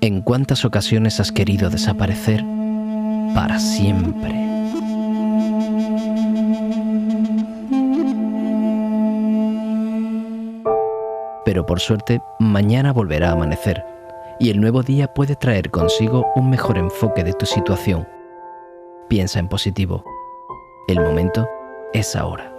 ¿En cuántas ocasiones has querido desaparecer para siempre? Pero por suerte, mañana volverá a amanecer y el nuevo día puede traer consigo un mejor enfoque de tu situación. Piensa en positivo. El momento es ahora.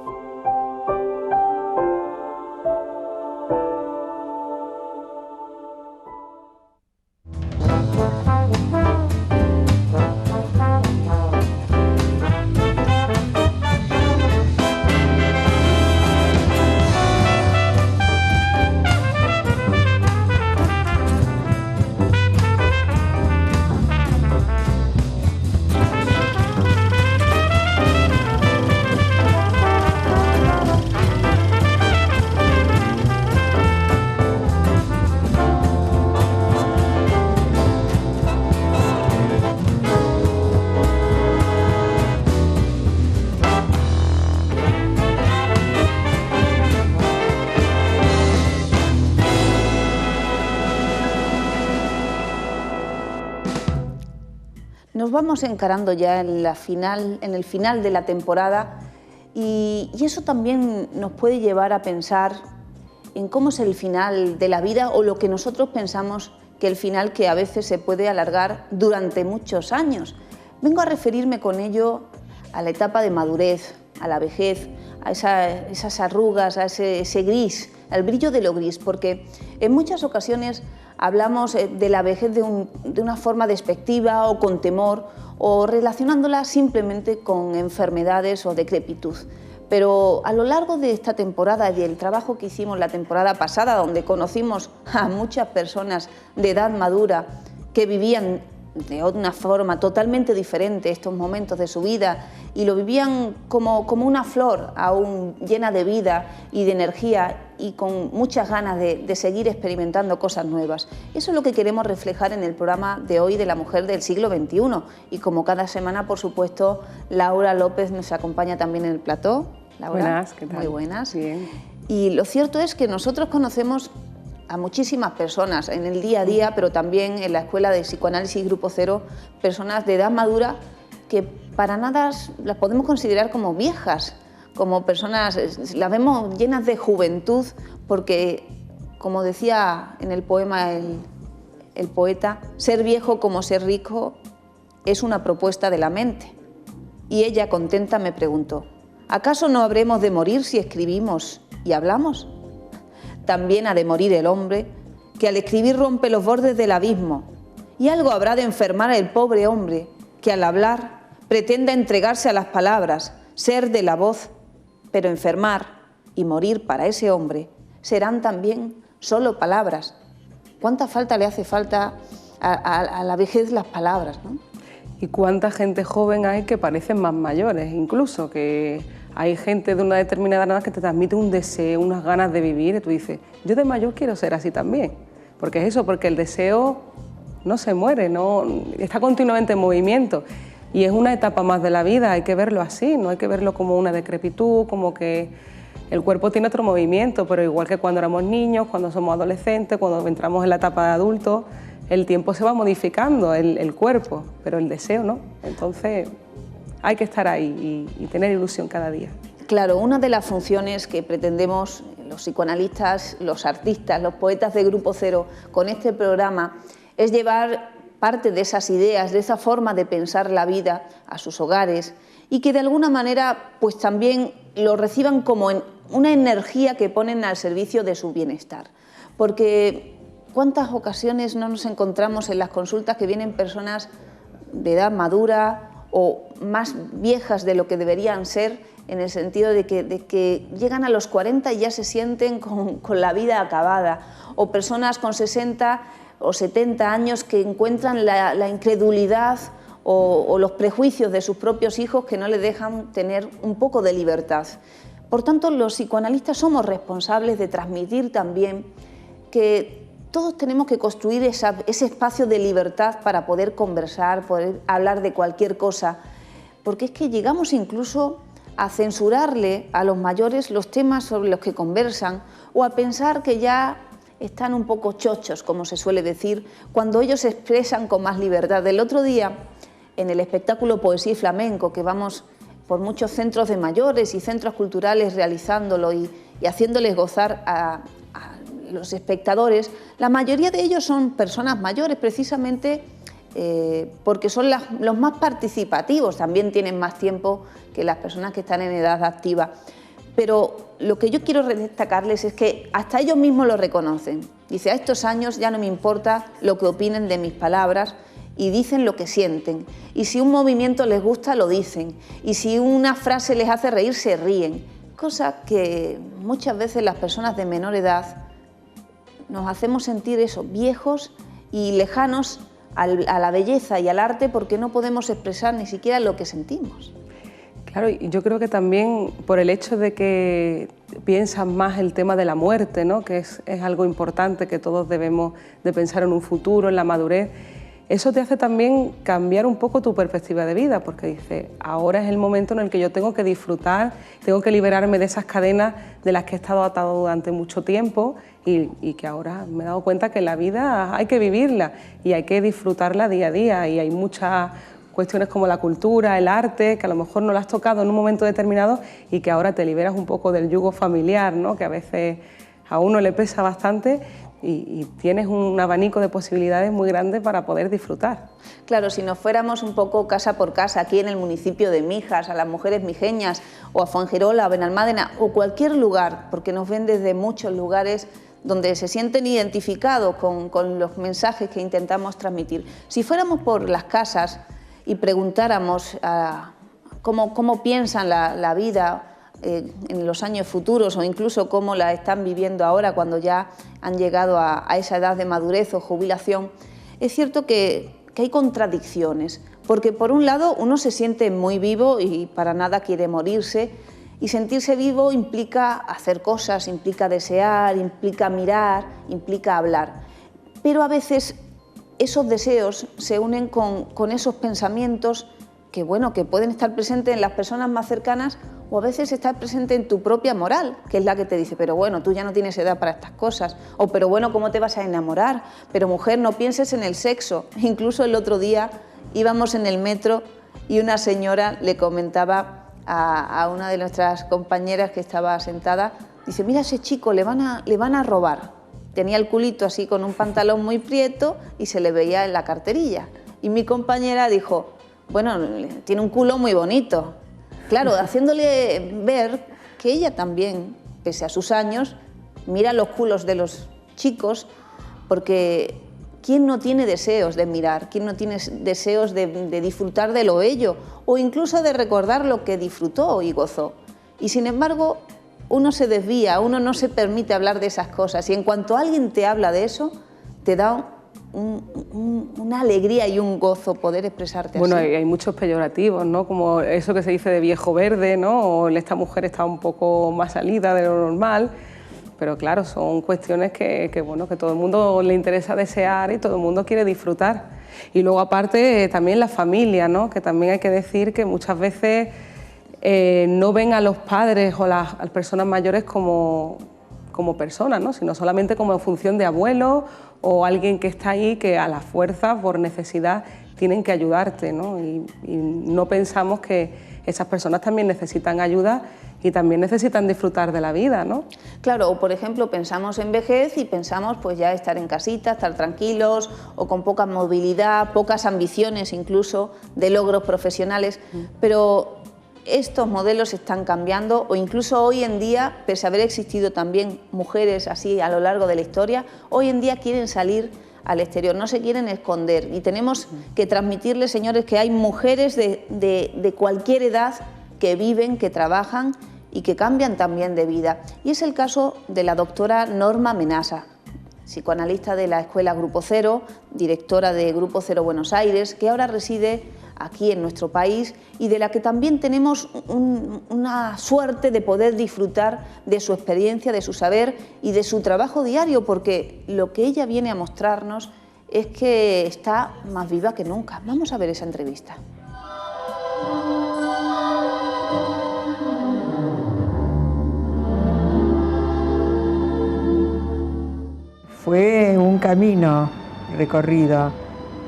Nos vamos encarando ya en el final de la temporada y eso también nos puede llevar a pensar en cómo es el final de la vida o lo que nosotros pensamos que el final que a veces se puede alargar durante muchos años. Vengo a referirme con ello a la etapa de madurez, a la vejez, a esas arrugas, a ese gris, al brillo de lo gris, porque en muchas ocasiones hablamos de la vejez de una forma despectiva o con temor o relacionándola simplemente con enfermedades o decrepitud. Pero a lo largo de esta temporada y el trabajo que hicimos la temporada pasada, donde conocimos a muchas personas de edad madura que vivían de una forma totalmente diferente estos momentos de su vida y lo vivían como una flor aún llena de vida y de energía y con muchas ganas de seguir experimentando cosas nuevas. Eso es lo que queremos reflejar en el programa de hoy de la mujer del siglo XXI y como cada semana, por supuesto, Laura López nos acompaña también en el plató. Laura, buenas, ¿qué tal? Muy buenas. Bien. Y lo cierto es que nosotros conocemos a muchísimas personas en el día a día, pero también en la Escuela de Psicoanálisis Grupo Cero, personas de edad madura que para nada las podemos considerar como viejas, como personas, las vemos llenas de juventud, porque, como decía en el poema el poeta, ser viejo como ser rico es una propuesta de la mente. Y ella, contenta, me preguntó, ¿acaso no habremos de morir si escribimos y hablamos? También ha de morir el hombre, que al escribir rompe los bordes del abismo, y algo habrá de enfermar el pobre hombre, que al hablar pretenda entregarse a las palabras, ser de la voz, pero enfermar y morir para ese hombre serán también solo palabras. ¿Cuánta falta le hace falta a la vejez las palabras, ¿no? Y cuánta gente joven hay que parecen más mayores, incluso que hay gente de una determinada edad que te transmite un deseo, unas ganas de vivir y tú dices, yo de mayor quiero ser así también. Porque es eso, porque el deseo no se muere, no, está continuamente en movimiento. Y es una etapa más de la vida, hay que verlo así, no hay que verlo como una decrepitud, como que el cuerpo tiene otro movimiento, pero igual que cuando éramos niños, cuando somos adolescentes, cuando entramos en la etapa de adultos, el tiempo se va modificando, el cuerpo, pero el deseo no. Entonces hay que estar ahí y tener ilusión cada día. Claro, una de las funciones que pretendemos los psicoanalistas, los artistas, los poetas de Grupo Cero con este programa es llevar parte de esas ideas, de esa forma de pensar la vida a sus hogares y que de alguna manera pues también lo reciban como una energía que ponen al servicio de su bienestar. Porque ¿cuántas ocasiones no nos encontramos en las consultas que vienen personas de edad madura o más viejas de lo que deberían ser, en el sentido de que llegan a los 40 y ya se sienten con la vida acabada, o personas con 60 o 70 años que encuentran la incredulidad o los prejuicios de sus propios hijos que no les dejan tener un poco de libertad? Por tanto, los psicoanalistas somos responsables de transmitir también que todos tenemos que construir ese espacio de libertad para poder conversar, poder hablar de cualquier cosa, porque es que llegamos incluso a censurarle a los mayores los temas sobre los que conversan o a pensar que ya están un poco chochos, como se suele decir, cuando ellos se expresan con más libertad. El otro día, en el espectáculo Poesía y Flamenco, que vamos por muchos centros de mayores y centros culturales realizándolo y haciéndoles gozar a los espectadores, la mayoría de ellos son personas mayores, precisamente porque son los más participativos, también tienen más tiempo que las personas que están en edad activa. Pero lo que yo quiero destacarles es que hasta ellos mismos lo reconocen. Dice, a estos años ya no me importa lo que opinen de mis palabras, y dicen lo que sienten. Y si un movimiento les gusta, lo dicen. Y si una frase les hace reír, se ríen. Cosa que muchas veces las personas de menor edad nos hacemos sentir eso, viejos y lejanos a la belleza y al arte, porque no podemos expresar ni siquiera lo que sentimos. Claro, y yo creo que también por el hecho de que piensan más el tema de la muerte, ¿no? Que es algo importante, que todos debemos de pensar en un futuro, en la madurez. Eso te hace también cambiar un poco tu perspectiva de vida, porque dices, ahora es el momento en el que yo tengo que disfrutar, tengo que liberarme de esas cadenas de las que he estado atado durante mucho tiempo y que ahora me he dado cuenta que la vida hay que vivirla y hay que disfrutarla día a día, y hay muchas cuestiones como la cultura, el arte, que a lo mejor no las has tocado en un momento determinado y que ahora te liberas un poco del yugo familiar, ¿no? Que a veces a uno le pesa bastante. Y tienes un abanico de posibilidades muy grande para poder disfrutar. Claro, si nos fuéramos un poco casa por casa, aquí en el municipio de Mijas, a las mujeres mijeñas, o a Fuengirola, o Benalmádena, o cualquier lugar, porque nos ven desde muchos lugares donde se sienten identificados con los mensajes que intentamos transmitir. Si fuéramos por las casas y preguntáramos cómo piensan la vida en los años futuros, o incluso cómo la están viviendo ahora cuando ya han llegado a esa edad de madurez o jubilación, es cierto que hay contradicciones, porque por un lado uno se siente muy vivo y para nada quiere morirse, y sentirse vivo implica hacer cosas, implica desear, implica mirar, implica hablar, pero a veces esos deseos se unen con esos pensamientos que, bueno, que pueden estar presentes en las personas más cercanas, o a veces estar presente en tu propia moral, que es la que te dice, pero bueno, tú ya no tienes edad para estas cosas, o pero bueno, ¿cómo te vas a enamorar? Pero mujer, no pienses en el sexo. Incluso el otro día íbamos en el metro y una señora le comentaba a una de nuestras compañeras que estaba sentada, dice, mira, ese chico le van a robar. Tenía el culito así con un pantalón muy prieto y se le veía en la carterilla. Y mi compañera dijo, bueno, tiene un culo muy bonito. Claro, haciéndole ver que ella también, pese a sus años, mira los culos de los chicos, porque ¿quién no tiene deseos de mirar? ¿Quién no tiene deseos de disfrutar de lo bello? O incluso de recordar lo que disfrutó y gozó. Y sin embargo, uno se desvía, uno no se permite hablar de esas cosas. Y en cuanto alguien te habla de eso, te da una alegría y un gozo poder expresarte bueno, así. Bueno, hay muchos peyorativos, ¿no? Como eso que se dice de viejo verde, ¿no? O esta mujer está un poco más salida de lo normal. Pero claro, son cuestiones bueno, que todo el mundo le interesa desear y todo el mundo quiere disfrutar. Y luego aparte también la familia, ¿no? Que también hay que decir que muchas veces no ven a los padres o a las personas mayores como personas, ¿no? Sino solamente como en función de abuelos o alguien que está ahí que a la fuerza, por necesidad, tienen que ayudarte, ¿no? Y no pensamos que esas personas también necesitan ayuda y también necesitan disfrutar de la vida, ¿no? Claro, o por ejemplo pensamos en vejez y pensamos pues ya estar en casita, estar tranquilos o con poca movilidad, pocas ambiciones incluso de logros profesionales, pero estos modelos están cambiando, o incluso hoy en día, pese a haber existido también mujeres así a lo largo de la historia, hoy en día quieren salir al exterior, no se quieren esconder, y tenemos que transmitirles, señores, que hay mujeres de cualquier edad que viven, que trabajan y que cambian también de vida. Y es el caso de la doctora Norma Menasa, psicoanalista de la Escuela Grupo Cero, directora de Grupo Cero Buenos Aires, que ahora reside aquí en nuestro país y de la que también tenemos una suerte de poder disfrutar de su experiencia, de su saber y de su trabajo diario, porque lo que ella viene a mostrarnos es que está más viva que nunca. Vamos a ver esa entrevista. Fue un camino recorrido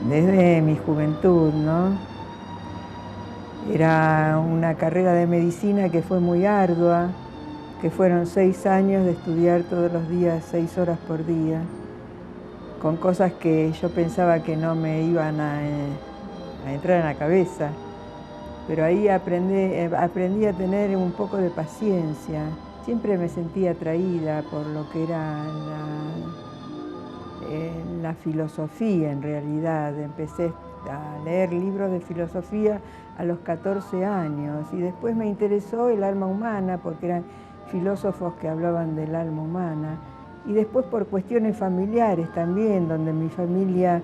desde mi juventud, ¿no? Era una carrera de medicina que fue muy ardua, que fueron 6 años de estudiar todos los días, 6 horas por día, con cosas que yo pensaba que no me iban a entrar en la cabeza. Pero ahí aprendí a tener un poco de paciencia. Siempre me sentí atraída por lo que era la filosofía en realidad. Empecé a leer libros de filosofía a los 14 años y después me interesó el alma humana porque eran filósofos que hablaban del alma humana. Y después por cuestiones familiares también, donde en mi familia,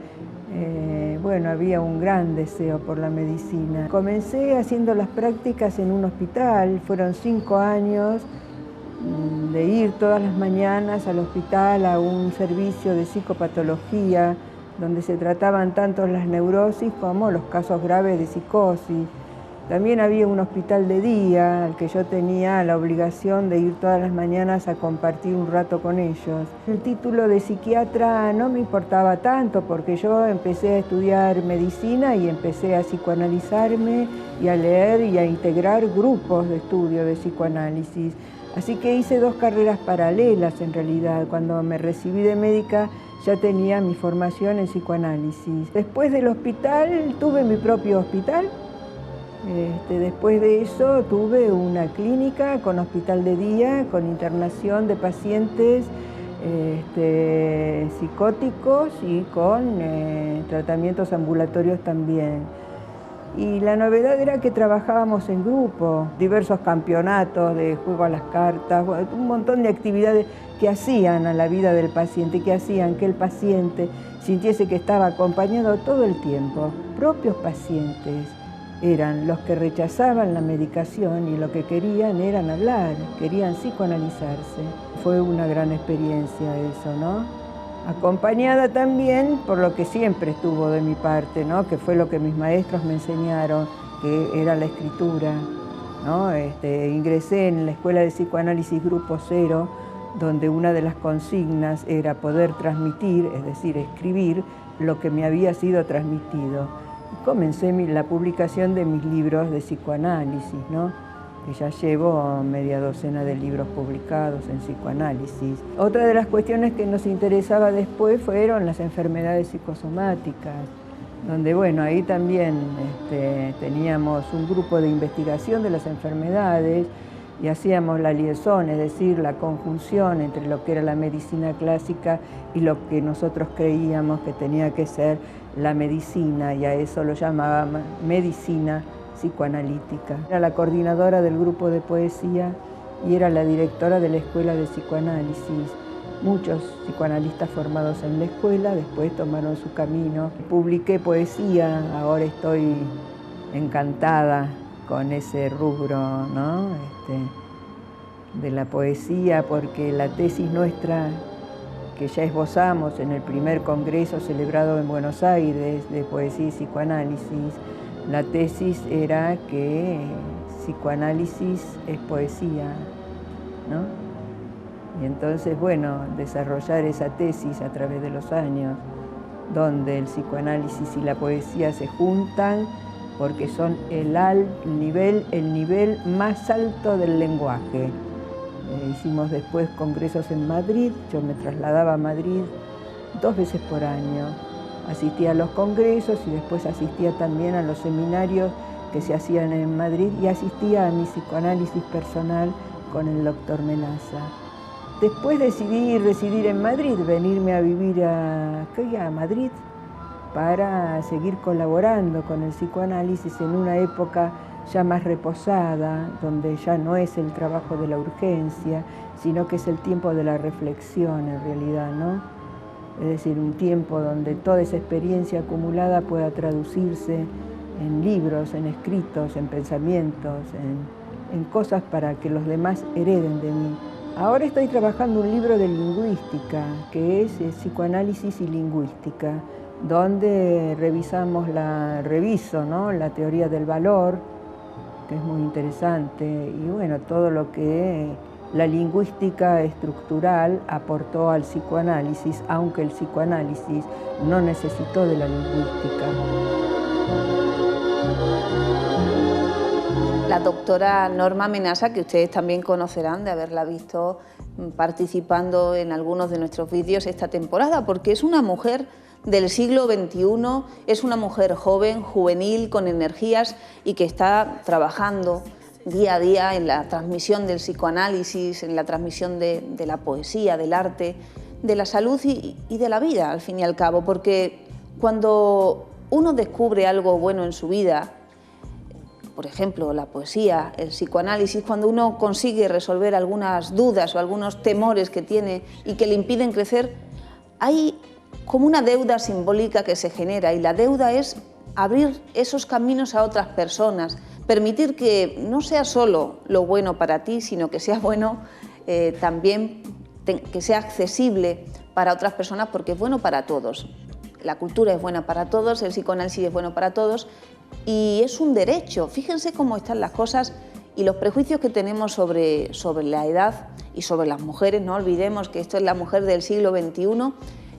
había un gran deseo por la medicina. Comencé haciendo las prácticas en un hospital, fueron 5 años de ir todas las mañanas al hospital a un servicio de psicopatología, donde se trataban tanto las neurosis como los casos graves de psicosis. También había un hospital de día al que yo tenía la obligación de ir todas las mañanas a compartir un rato con ellos. El título de psiquiatra no me importaba tanto porque yo empecé a estudiar medicina y empecé a psicoanalizarme y a leer y a integrar grupos de estudio de psicoanálisis. Así que hice 2 carreras paralelas en realidad. Cuando me recibí de médica ya tenía mi formación en psicoanálisis. Después del hospital tuve mi propio hospital. Después de eso tuve una clínica con hospital de día, con internación de pacientes psicóticos y con tratamientos ambulatorios también. Y la novedad era que trabajábamos en grupo, diversos campeonatos de juego a las cartas, un montón de actividades que hacían a la vida del paciente, que hacían que el paciente sintiese que estaba acompañado todo el tiempo. Propios pacientes eran los que rechazaban la medicación y lo que querían eran hablar, querían psicoanalizarse. Fue una gran experiencia eso, ¿no? Acompañada también por lo que siempre estuvo de mi parte, ¿no? Que fue lo que mis maestros me enseñaron, que era la escritura, ¿no? Ingresé en la Escuela de Psicoanálisis Grupo Cero, donde una de las consignas era poder transmitir, es decir, escribir lo que me había sido transmitido. Comencé la publicación de mis libros de psicoanálisis, ¿no? Que ya llevo media docena de libros publicados en psicoanálisis. Otra de las cuestiones que nos interesaba después fueron las enfermedades psicosomáticas, donde, ahí también teníamos un grupo de investigación de las enfermedades y hacíamos la liaison, es decir, la conjunción entre lo que era la medicina clásica y lo que nosotros creíamos que tenía que ser la medicina, y a eso lo llamábamos medicina psicoanalítica. Era la coordinadora del grupo de poesía y era la directora de la escuela de psicoanálisis. Muchos psicoanalistas formados en la escuela después tomaron su camino. Publiqué poesía, ahora estoy encantada con ese rubro, ¿no? De la poesía, porque la tesis nuestra, que ya esbozamos en el primer congreso celebrado en Buenos Aires de poesía y psicoanálisis, la tesis era que psicoanálisis es poesía, ¿no? Y entonces, desarrollar esa tesis a través de los años, donde el psicoanálisis y la poesía se juntan porque son el nivel más alto del lenguaje. Hicimos después congresos en Madrid, yo me trasladaba a Madrid 2 veces por año. Asistía a los congresos y después asistía también a los seminarios que se hacían en Madrid y asistía a mi psicoanálisis personal con el doctor Menaza. Después decidí residir en Madrid, venirme a vivir a Madrid para seguir colaborando con el psicoanálisis en una época ya más reposada, donde ya no es el trabajo de la urgencia, sino que es el tiempo de la reflexión en realidad, ¿no? Es decir, un tiempo donde toda esa experiencia acumulada pueda traducirse en libros, en escritos, en pensamientos, en cosas para que los demás hereden de mí. Ahora estoy trabajando un libro de lingüística, que es psicoanálisis y lingüística, donde reviso, ¿no? La teoría del valor, que es muy interesante, y todo lo que La lingüística estructural aportó al psicoanálisis, aunque el psicoanálisis no necesitó de la lingüística. La doctora Norma Menasa, que ustedes también conocerán de haberla visto participando en algunos de nuestros vídeos esta temporada, porque es una mujer del siglo XXI, es una mujer joven, juvenil, con energías y que está trabajando día a día en la transmisión del psicoanálisis, en la transmisión de la poesía, del arte, de la salud y de la vida, al fin y al cabo, porque cuando uno descubre algo bueno en su vida, por ejemplo, la poesía, el psicoanálisis, cuando uno consigue resolver algunas dudas o algunos temores que tiene y que le impiden crecer, hay como una deuda simbólica que se genera, y la deuda es abrir esos caminos a otras personas, permitir que no sea solo lo bueno para ti, sino que sea bueno también, que sea accesible para otras personas, porque es bueno para todos. La cultura es buena para todos, el psicoanálisis es bueno para todos y es un derecho. Fíjense cómo están las cosas y los prejuicios que tenemos sobre la edad y sobre las mujeres. No olvidemos que esto es la mujer del siglo XXI,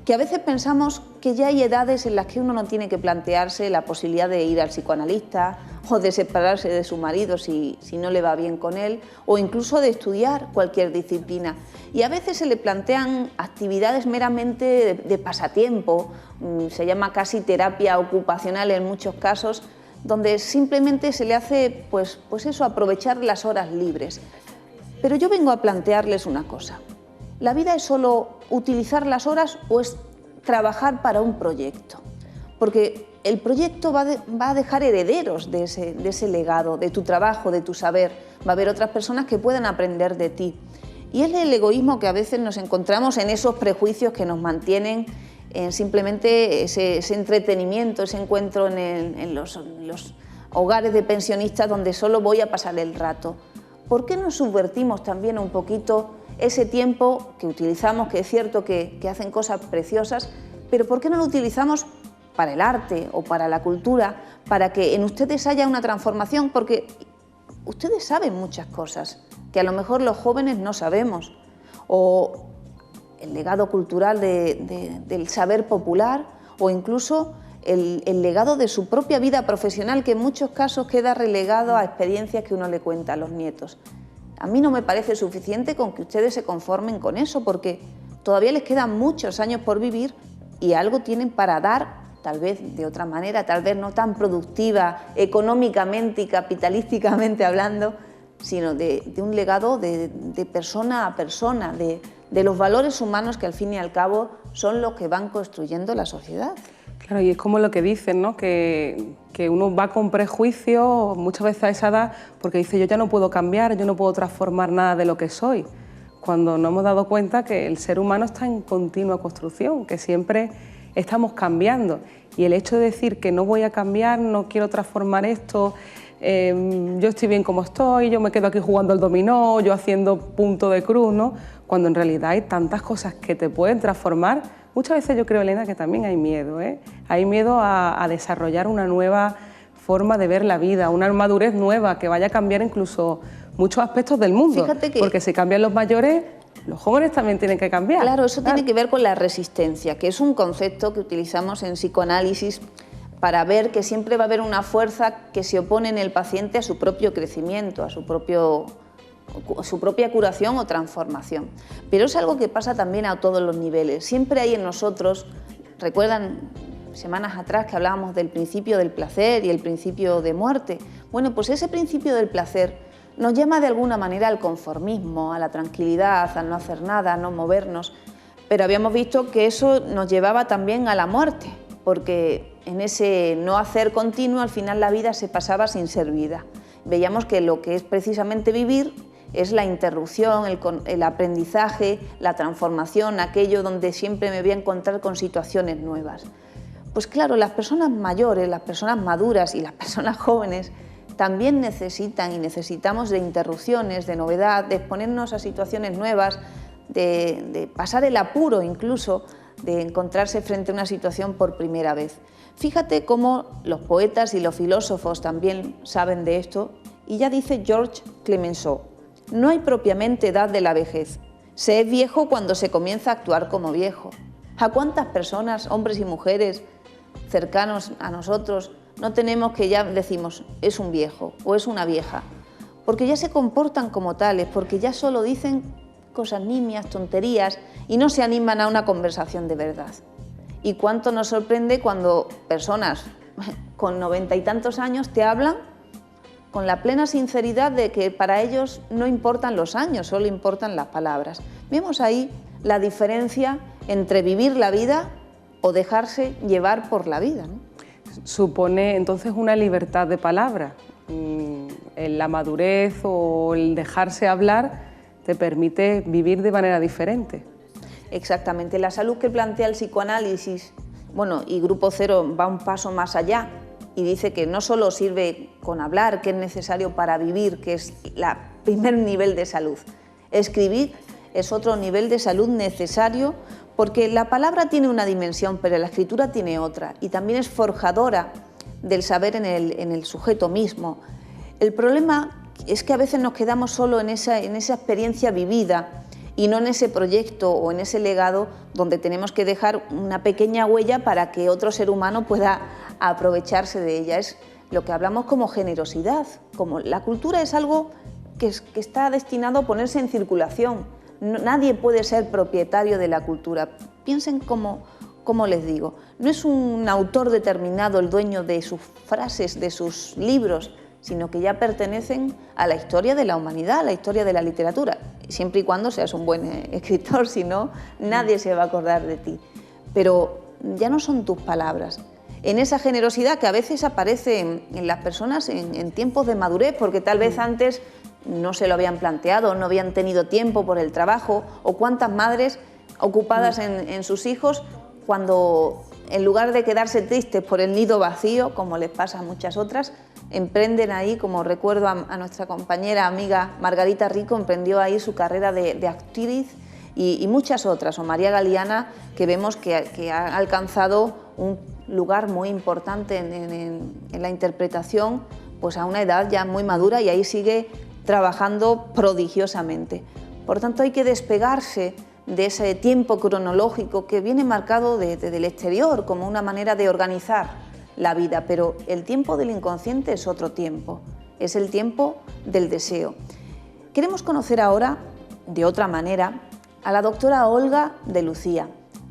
que a veces pensamos que ya hay edades en las que uno no tiene que plantearse la posibilidad de ir al psicoanalista o de separarse de su marido si no le va bien con él, o incluso de estudiar cualquier disciplina. Y a veces se le plantean actividades meramente de pasatiempo, se llama casi terapia ocupacional en muchos casos, donde simplemente se le hace pues eso, aprovechar las horas libres. Pero yo vengo a plantearles una cosa. ¿La vida es solo utilizar las horas o es trabajar para un proyecto? Porque el proyecto va a dejar herederos de ese legado, de tu trabajo, de tu saber. Va a haber otras personas que puedan aprender de ti. Y es el egoísmo que a veces nos encontramos en esos prejuicios que nos mantienen en simplemente ese entretenimiento, ese encuentro en los hogares de pensionistas donde solo voy a pasar el rato. ¿Por qué no subvertimos también un poquito ese tiempo que utilizamos, que es cierto que hacen cosas preciosas, pero por qué no lo utilizamos para el arte o para la cultura, para que en ustedes haya una transformación? Porque ustedes saben muchas cosas que a lo mejor los jóvenes no sabemos, o el legado cultural del saber popular, o incluso el legado de su propia vida profesional, que en muchos casos queda relegado a experiencias que uno le cuenta a los nietos. A mí no me parece suficiente con que ustedes se conformen con eso, porque todavía les quedan muchos años por vivir y algo tienen para dar, tal vez de otra manera, tal vez no tan productiva económicamente y capitalísticamente hablando, sino de un legado de persona a persona, de los valores humanos que al fin y al cabo son los que van construyendo la sociedad. Claro, y es como lo que dicen, ¿no? Que uno va con prejuicios muchas veces a esa edad porque dice yo ya no puedo cambiar, yo no puedo transformar nada de lo que soy, cuando no hemos dado cuenta que el ser humano está en continua construcción, que siempre estamos cambiando. Y el hecho de decir que no voy a cambiar, no quiero transformar esto, yo estoy bien como estoy, yo me quedo aquí jugando al dominó, yo haciendo punto de cruz, ¿no? Cuando en realidad hay tantas cosas que te pueden transformar. Muchas veces yo creo, Elena, que también hay miedo, ¿eh? Hay miedo a desarrollar una nueva forma de ver la vida, una madurez nueva que vaya a cambiar incluso muchos aspectos del mundo. Fíjate que, porque si cambian los mayores, los jóvenes también tienen que cambiar. Claro, eso tiene que ver con la resistencia, que es un concepto que utilizamos en psicoanálisis para ver que siempre va a haber una fuerza que se opone en el paciente a su propio crecimiento, a su propia curación o transformación. Pero es algo que pasa también a todos los niveles. Siempre hay en nosotros, recuerdan semanas atrás que hablábamos del principio del placer y el principio de muerte. Bueno, pues ese principio del placer nos llama de alguna manera al conformismo, a la tranquilidad, a no hacer nada, a no movernos. Pero habíamos visto que eso nos llevaba también a la muerte, porque en ese no hacer continuo al final la vida se pasaba sin ser vida. Veíamos que lo que es precisamente vivir es la interrupción, el aprendizaje, la transformación, aquello donde siempre me voy a encontrar con situaciones nuevas. Pues claro, las personas mayores, las personas maduras y las personas jóvenes también necesitan y necesitamos de interrupciones, de novedad, de exponernos a situaciones nuevas, de pasar el apuro incluso, de encontrarse frente a una situación por primera vez. Fíjate cómo los poetas y los filósofos también saben de esto, y ya dice Georges Clemenceau: No hay propiamente edad de la vejez. Se es viejo cuando se comienza a actuar como viejo. ¿A cuántas personas, hombres y mujeres, cercanos a nosotros, no tenemos que ya decimos es un viejo o es una vieja? Porque ya se comportan como tales, porque ya solo dicen cosas nimias, tonterías y no se animan a una conversación de verdad. Y cuánto nos sorprende cuando personas con 90 y tantos años te hablan con la plena sinceridad de que para ellos no importan los años, solo importan las palabras. Vemos ahí la diferencia entre vivir la vida o dejarse llevar por la vida, ¿no? Supone entonces una libertad de palabra. La madurez o el dejarse hablar te permite vivir de manera diferente. Exactamente. La salud que plantea el psicoanálisis, y Grupo Cero va un paso más allá y dice que no solo sirve con hablar, que es necesario para vivir, que es el primer nivel de salud. Escribir es otro nivel de salud necesario porque la palabra tiene una dimensión, pero la escritura tiene otra y también es forjadora del saber en el sujeto mismo. El problema es que a veces nos quedamos solo en esa experiencia vivida y no en ese proyecto o en ese legado donde tenemos que dejar una pequeña huella para que otro ser humano pueda aprovecharse de ella. Es lo que hablamos como generosidad, como la cultura es algo que está destinado a ponerse en circulación. Nadie puede ser propietario de la cultura. Piensen como les digo, no es un autor determinado el dueño de sus frases, de sus libros, sino que ya pertenecen a la historia de la humanidad, a la historia de la literatura, siempre y cuando seas un buen escritor, si no, nadie se va a acordar de ti. Pero ya no son tus palabras. En esa generosidad que a veces aparece en las personas en tiempos de madurez, porque tal vez antes no se lo habían planteado, no habían tenido tiempo por el trabajo, o cuántas madres ocupadas en sus hijos, cuando en lugar de quedarse tristes por el nido vacío, como les pasa a muchas otras, emprenden ahí, como recuerdo a nuestra compañera, amiga Margarita Rico, emprendió ahí su carrera de actriz y muchas otras, o María Galeana, que vemos que ha alcanzado un lugar muy importante en la interpretación, pues a una edad ya muy madura y ahí sigue trabajando prodigiosamente. Por tanto, hay que despegarse de ese tiempo cronológico que viene marcado desde el exterior como una manera de organizar la vida, pero el tiempo del inconsciente es otro tiempo, es el tiempo del deseo. Queremos conocer ahora, de otra manera, a la doctora Olga de Lucía,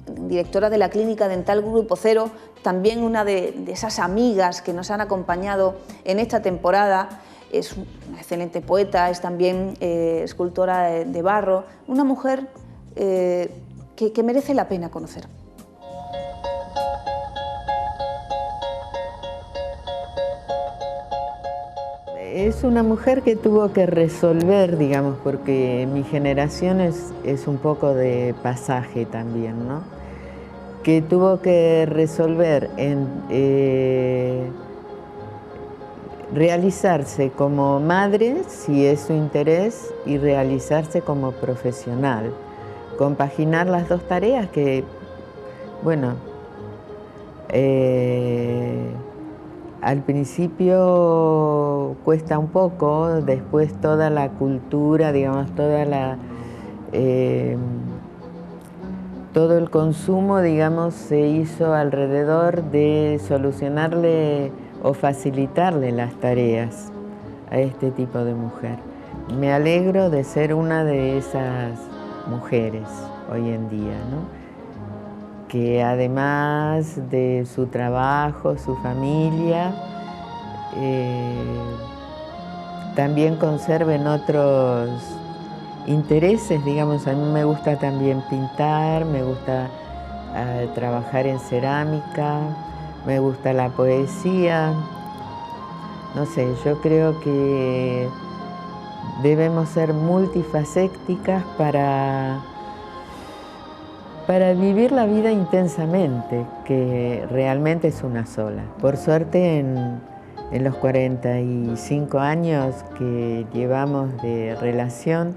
directora de la Clínica Dental Grupo Cero, también una de esas amigas que nos han acompañado en esta temporada. Es una excelente poeta, es también escultora de barro, una mujer que merece la pena conocer. Es una mujer que tuvo que resolver, digamos, porque mi generación es un poco de pasaje también, ¿no? Que tuvo que resolver en realizarse como madre, si es su interés, y realizarse como profesional. Compaginar las dos tareas que, bueno, al principio cuesta un poco, después toda la cultura, digamos, todo el consumo, digamos, se hizo alrededor de solucionarle o facilitarle las tareas a este tipo de mujer. Me alegro de ser una de esas mujeres hoy en día, ¿no? Que además de su trabajo, su familia, también conserven otros intereses, digamos. A mí me gusta también pintar, me gusta trabajar en cerámica, me gusta la poesía. No sé, yo creo que debemos ser multifacéticas para vivir la vida intensamente, que realmente es una sola. Por suerte, en los 45 años que llevamos de relación,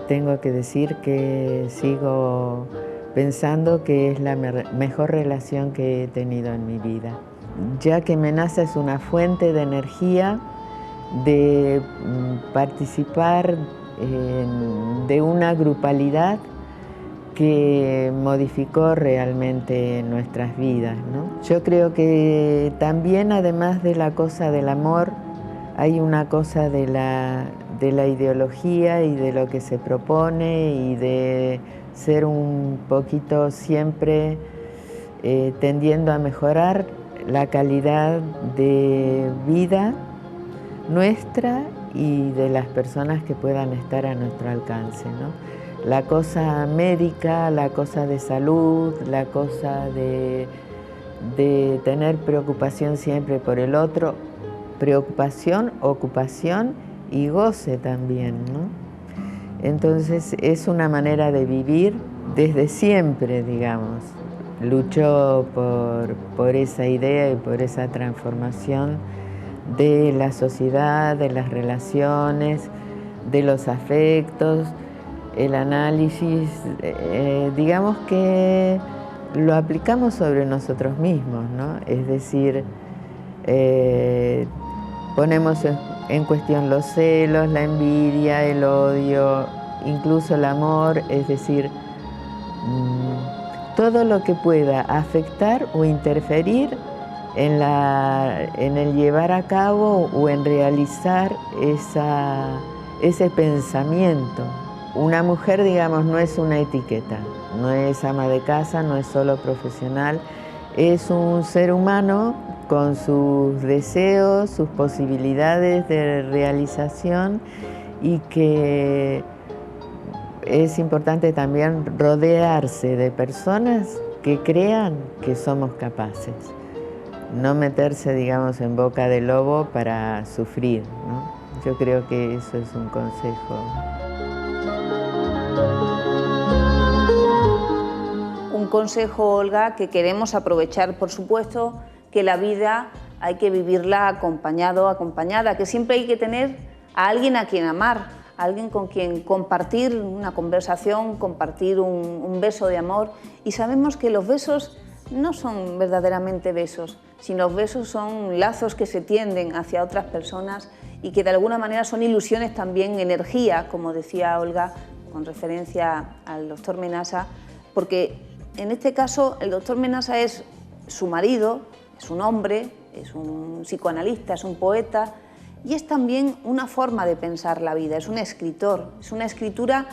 tengo que decir que sigo pensando que es la mejor relación que he tenido en mi vida. Ya que me nace es una fuente de energía de participar de una grupalidad que modificó realmente nuestras vidas, ¿no? Yo creo que también, además de la cosa del amor, hay una cosa de la ideología y de lo que se propone y de ser un poquito siempre tendiendo a mejorar la calidad de vida nuestra y de las personas que puedan estar a nuestro alcance, ¿no? La cosa médica, la cosa de salud, la cosa de tener preocupación siempre por el otro, preocupación, ocupación y goce también, ¿no? Entonces es una manera de vivir desde siempre, digamos. Luchó por esa idea y por esa transformación de la sociedad, de las relaciones, de los afectos, el análisis, digamos que lo aplicamos sobre nosotros mismos, ¿no? Es decir, ponemos en cuestión los celos, la envidia, el odio, incluso el amor, es decir, todo lo que pueda afectar o interferir en el llevar a cabo o en realizar ese pensamiento. Una mujer, digamos, no es una etiqueta, no es ama de casa, no es solo profesional, es un ser humano con sus deseos, sus posibilidades de realización, y que es importante también rodearse de personas que crean que somos capaces. No meterse, digamos, en boca del lobo para sufrir, ¿no? Yo creo que eso es un consejo. Un consejo, Olga, que queremos aprovechar. Por supuesto que la vida hay que vivirla acompañado, acompañada, que siempre hay que tener a alguien a quien amar, a alguien con quien compartir una conversación, compartir un beso de amor. Y sabemos que los besos no son verdaderamente besos, sino los besos son lazos que se tienden hacia otras personas y que de alguna manera son ilusiones también, energía, como decía Olga, con referencia al doctor Menasa, porque en este caso el doctor Menasa es su marido, es un hombre, es un psicoanalista, es un poeta y es también una forma de pensar la vida, es un escritor, es una escritura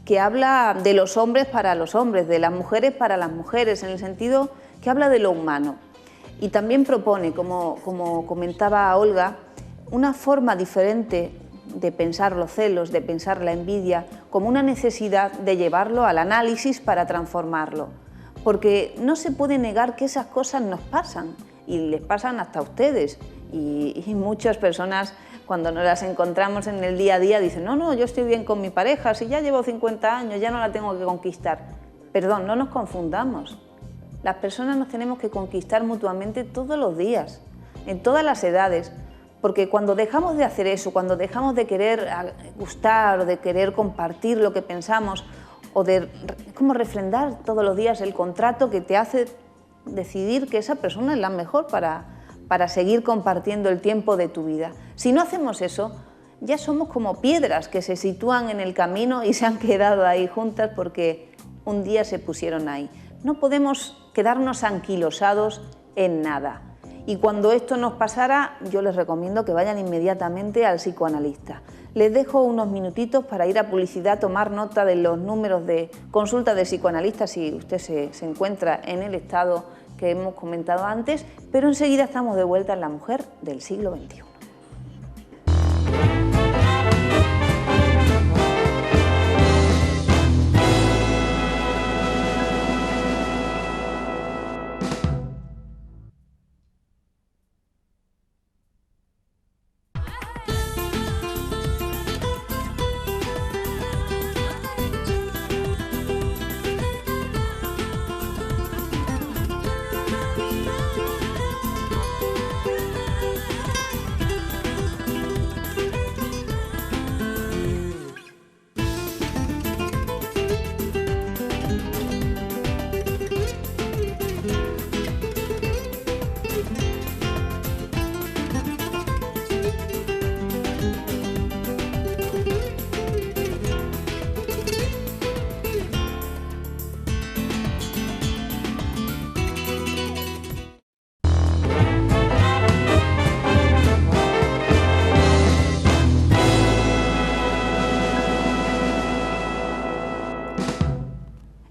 que habla de los hombres para los hombres, de las mujeres para las mujeres, en el sentido que habla de lo humano. Y también propone, como comentaba Olga, una forma diferente de pensar los celos, de pensar la envidia, como una necesidad de llevarlo al análisis para transformarlo. Porque no se puede negar que esas cosas nos pasan, y les pasan hasta a ustedes. Y muchas personas, cuando nos las encontramos en el día a día, dicen, no, yo estoy bien con mi pareja, si ya llevo 50 años, ya no la tengo que conquistar. Perdón, no nos confundamos. Las personas nos tenemos que conquistar mutuamente todos los días, en todas las edades, porque cuando dejamos de hacer eso, cuando dejamos de querer gustar, de querer compartir lo que pensamos, o de como refrendar todos los días el contrato que te hace decidir que esa persona es la mejor para seguir compartiendo el tiempo de tu vida. Si no hacemos eso, ya somos como piedras que se sitúan en el camino y se han quedado ahí juntas porque un día se pusieron ahí. No podemos quedarnos anquilosados en nada. Y cuando esto nos pasara, yo les recomiendo que vayan inmediatamente al psicoanalista. Les dejo unos minutitos para ir a publicidad, tomar nota de los números de consulta de psicoanalistas si usted se encuentra en el estado que hemos comentado antes, pero enseguida estamos de vuelta en La Mujer del Siglo XXI.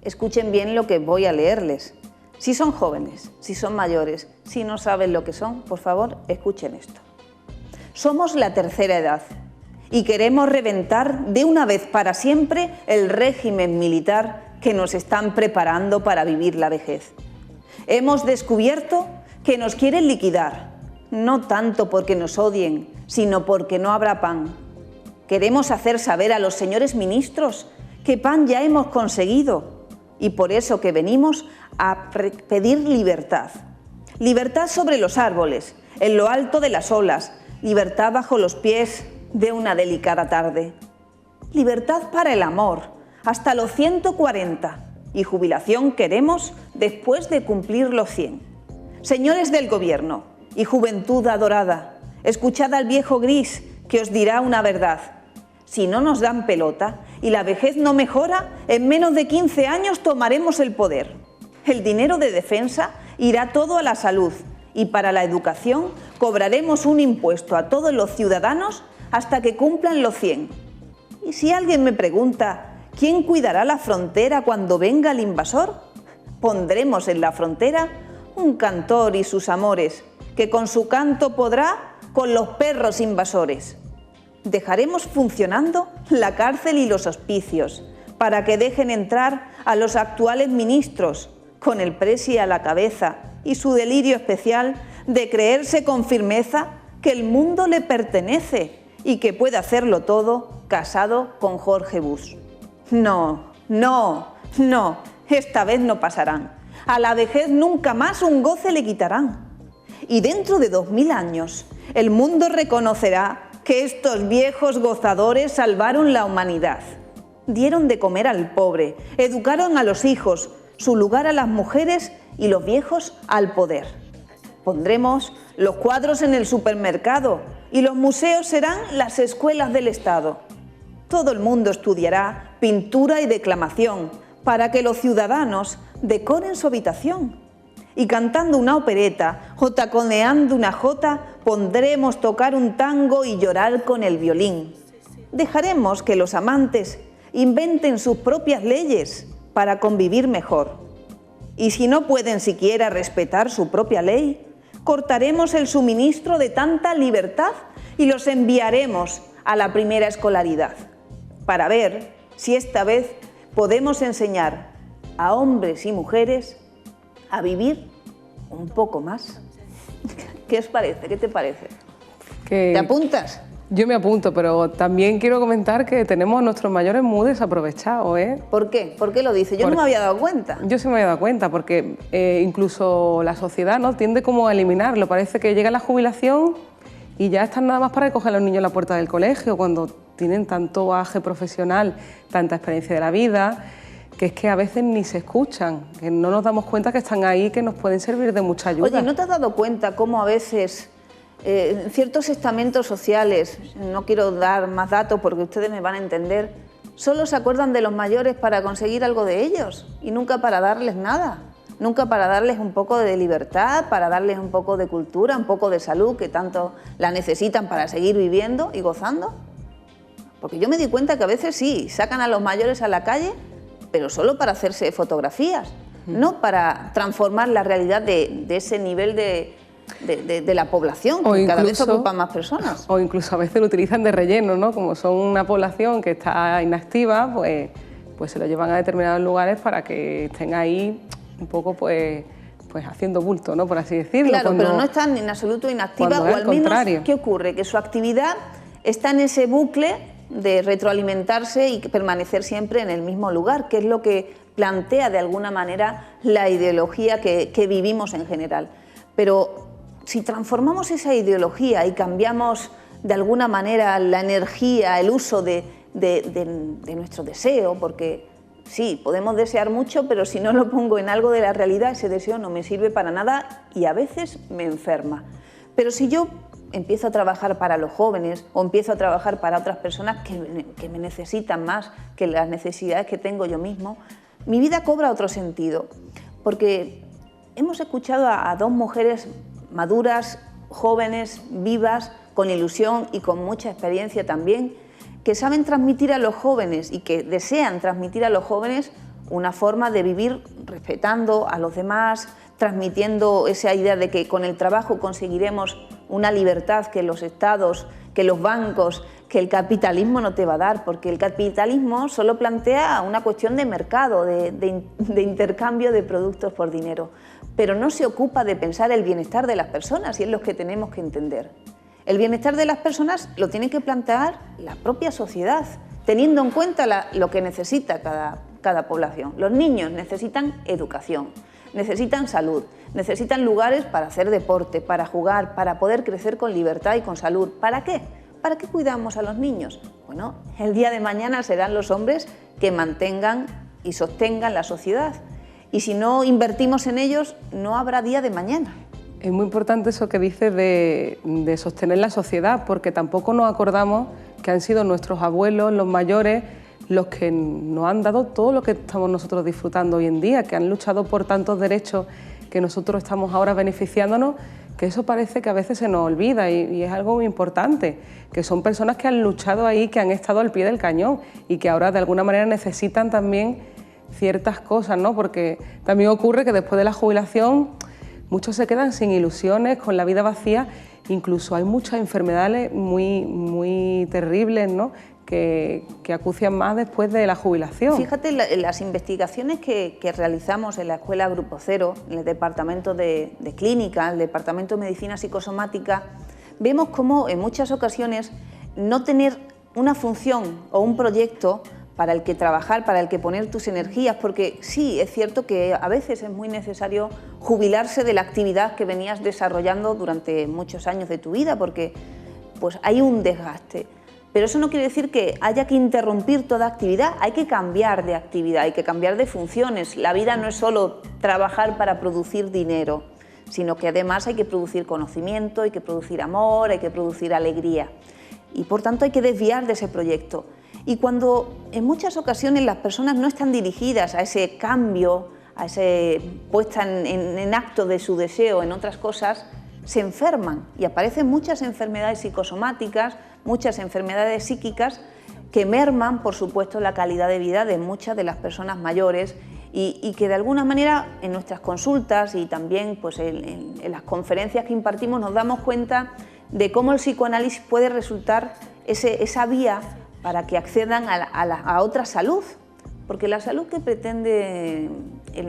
Escuchen bien lo que voy a leerles. Si son jóvenes, si son mayores, si no saben lo que son, por favor, escuchen esto. Somos la tercera edad y queremos reventar de una vez para siempre el régimen militar que nos están preparando para vivir la vejez. Hemos descubierto que nos quieren liquidar, no tanto porque nos odien, sino porque no habrá pan. Queremos hacer saber a los señores ministros que pan ya hemos conseguido y por eso que venimos a pedir libertad. Libertad sobre los árboles, en lo alto de las olas, libertad bajo los pies de una delicada tarde. Libertad para el amor, hasta los 140, y jubilación queremos después de cumplir los 100. Señores del gobierno y juventud adorada, escuchad al viejo gris que os dirá una verdad. Si no nos dan pelota y la vejez no mejora, en menos de 15 años tomaremos el poder. El dinero de defensa irá todo a la salud y para la educación cobraremos un impuesto a todos los ciudadanos hasta que cumplan los 100. Y si alguien me pregunta, ¿quién cuidará la frontera cuando venga el invasor? Pondremos en la frontera un cantor y sus amores, que con su canto podrá con los perros invasores. Dejaremos funcionando la cárcel y los hospicios para que dejen entrar a los actuales ministros con el presi a la cabeza y su delirio especial de creerse con firmeza que el mundo le pertenece y que puede hacerlo todo casado con Jorge Bush. No, no, no, esta vez no pasarán. A la vejez nunca más un goce le quitarán. Y dentro de 2000 años el mundo reconocerá que estos viejos gozadores salvaron la humanidad. Dieron de comer al pobre, educaron a los hijos, su lugar a las mujeres y los viejos al poder. Pondremos los cuadros en el supermercado y los museos serán las escuelas del Estado. Todo el mundo estudiará pintura y declamación para que los ciudadanos decoren su habitación. Y cantando una opereta o taconeando una jota, pondremos tocar un tango y llorar con el violín. Dejaremos que los amantes inventen sus propias leyes para convivir mejor. Y si no pueden siquiera respetar su propia ley, cortaremos el suministro de tanta libertad y los enviaremos a la primera escolaridad, para ver si esta vez podemos enseñar a hombres y mujeres a vivir un poco más. ¿Qué os parece? ¿Qué te parece? ¿Te apuntas? Yo me apunto, pero también quiero comentar que tenemos a nuestros mayores muy desaprovechados, ¿eh? ¿Por qué? ¿Por qué lo dice? Yo no me había dado cuenta. Yo sí me había dado cuenta, porque incluso la sociedad, ¿no?, tiende como a eliminarlo. Parece que llega la jubilación y ya están nada más para recoger a los niños a la puerta del colegio, cuando tienen tanto bagaje profesional, tanta experiencia de la vida, que es que a veces ni se escuchan, que no nos damos cuenta que están ahí, que nos pueden servir de mucha ayuda. Oye, ¿no te has dado cuenta cómo a veces en ciertos estamentos sociales, no quiero dar más datos porque ustedes me van a entender, solo se acuerdan de los mayores para conseguir algo de ellos y nunca para darles nada? Nunca para darles un poco de libertad, para darles un poco de cultura, un poco de salud, que tanto la necesitan para seguir viviendo y gozando. Porque yo me di cuenta que a veces sí, sacan a los mayores a la calle, pero solo para hacerse fotografías, no para transformar la realidad de ese nivel de la población, que cada vez ocupan más personas. O incluso a veces lo utilizan de relleno, ¿no? Como son una población que está inactiva, pues se lo llevan a determinados lugares para que estén ahí un poco pues haciendo bulto, ¿no?, por así decirlo. Claro, pero no están en absoluto inactivas, o al menos, contrario. ¿Qué ocurre? Que su actividad está en ese bucle de retroalimentarse y permanecer siempre en el mismo lugar, que es lo que plantea de alguna manera la ideología que vivimos en general. Pero si transformamos esa ideología y cambiamos de alguna manera la energía, el uso de nuestro deseo, porque sí, podemos desear mucho, pero si no lo pongo en algo de la realidad, ese deseo no me sirve para nada y a veces me enferma. Pero si yo empiezo a trabajar para los jóvenes o empiezo a trabajar para otras personas que me necesitan más que las necesidades que tengo yo mismo, mi vida cobra otro sentido. Porque hemos escuchado a dos mujeres maduras, jóvenes, vivas, con ilusión y con mucha experiencia también, que saben transmitir a los jóvenes y que desean transmitir a los jóvenes una forma de vivir respetando a los demás, transmitiendo esa idea de que con el trabajo conseguiremos una libertad que los estados, que los bancos, que el capitalismo no te va a dar, porque el capitalismo solo plantea una cuestión de mercado, de intercambio de productos por dinero, pero no se ocupa de pensar el bienestar de las personas, y es lo que tenemos que entender. El bienestar de las personas lo tiene que plantear la propia sociedad, teniendo en cuenta lo que necesita cada población. Los niños necesitan educación, necesitan salud, necesitan lugares para hacer deporte, para jugar, para poder crecer con libertad y con salud. ¿Para qué? ¿Para qué cuidamos a los niños? Bueno, el día de mañana serán los hombres que mantengan y sostengan la sociedad. Y si no invertimos en ellos, no habrá día de mañana. Es muy importante eso que dices de sostener la sociedad, porque tampoco nos acordamos que han sido nuestros abuelos, los mayores, los que nos han dado todo lo que estamos nosotros disfrutando hoy en día, que han luchado por tantos derechos que nosotros estamos ahora beneficiándonos, que eso parece que a veces se nos olvida y es algo muy importante, que son personas que han luchado ahí, que han estado al pie del cañón y que ahora de alguna manera necesitan también ciertas cosas, ¿no? Porque también ocurre que después de la jubilación muchos se quedan sin ilusiones, con la vida vacía, incluso hay muchas enfermedades muy terribles, ¿no? que acucian más después de la jubilación. Fíjate, las investigaciones que realizamos en la Escuela Grupo Cero, en el Departamento de Clínica, el Departamento de Medicina Psicosomática, vemos cómo en muchas ocasiones no tener una función o un proyecto para el que trabajar, para el que poner tus energías, porque sí, es cierto que a veces es muy necesario jubilarse de la actividad que venías desarrollando durante muchos años de tu vida, porque pues hay un desgaste. Pero eso no quiere decir que haya que interrumpir toda actividad, hay que cambiar de actividad, hay que cambiar de funciones. La vida no es solo trabajar para producir dinero, sino que además hay que producir conocimiento, hay que producir amor, hay que producir alegría. Y por tanto hay que desviar de ese proyecto. Y cuando en muchas ocasiones las personas no están dirigidas a ese cambio, a esa puesta en acto de su deseo en otras cosas, se enferman y aparecen muchas enfermedades psicosomáticas, muchas enfermedades psíquicas que merman, por supuesto, la calidad de vida de muchas de las personas mayores y que de alguna manera en nuestras consultas y también pues, en las conferencias que impartimos nos damos cuenta de cómo el psicoanálisis puede resultar esa vía para que accedan a otra salud, porque la salud que pretende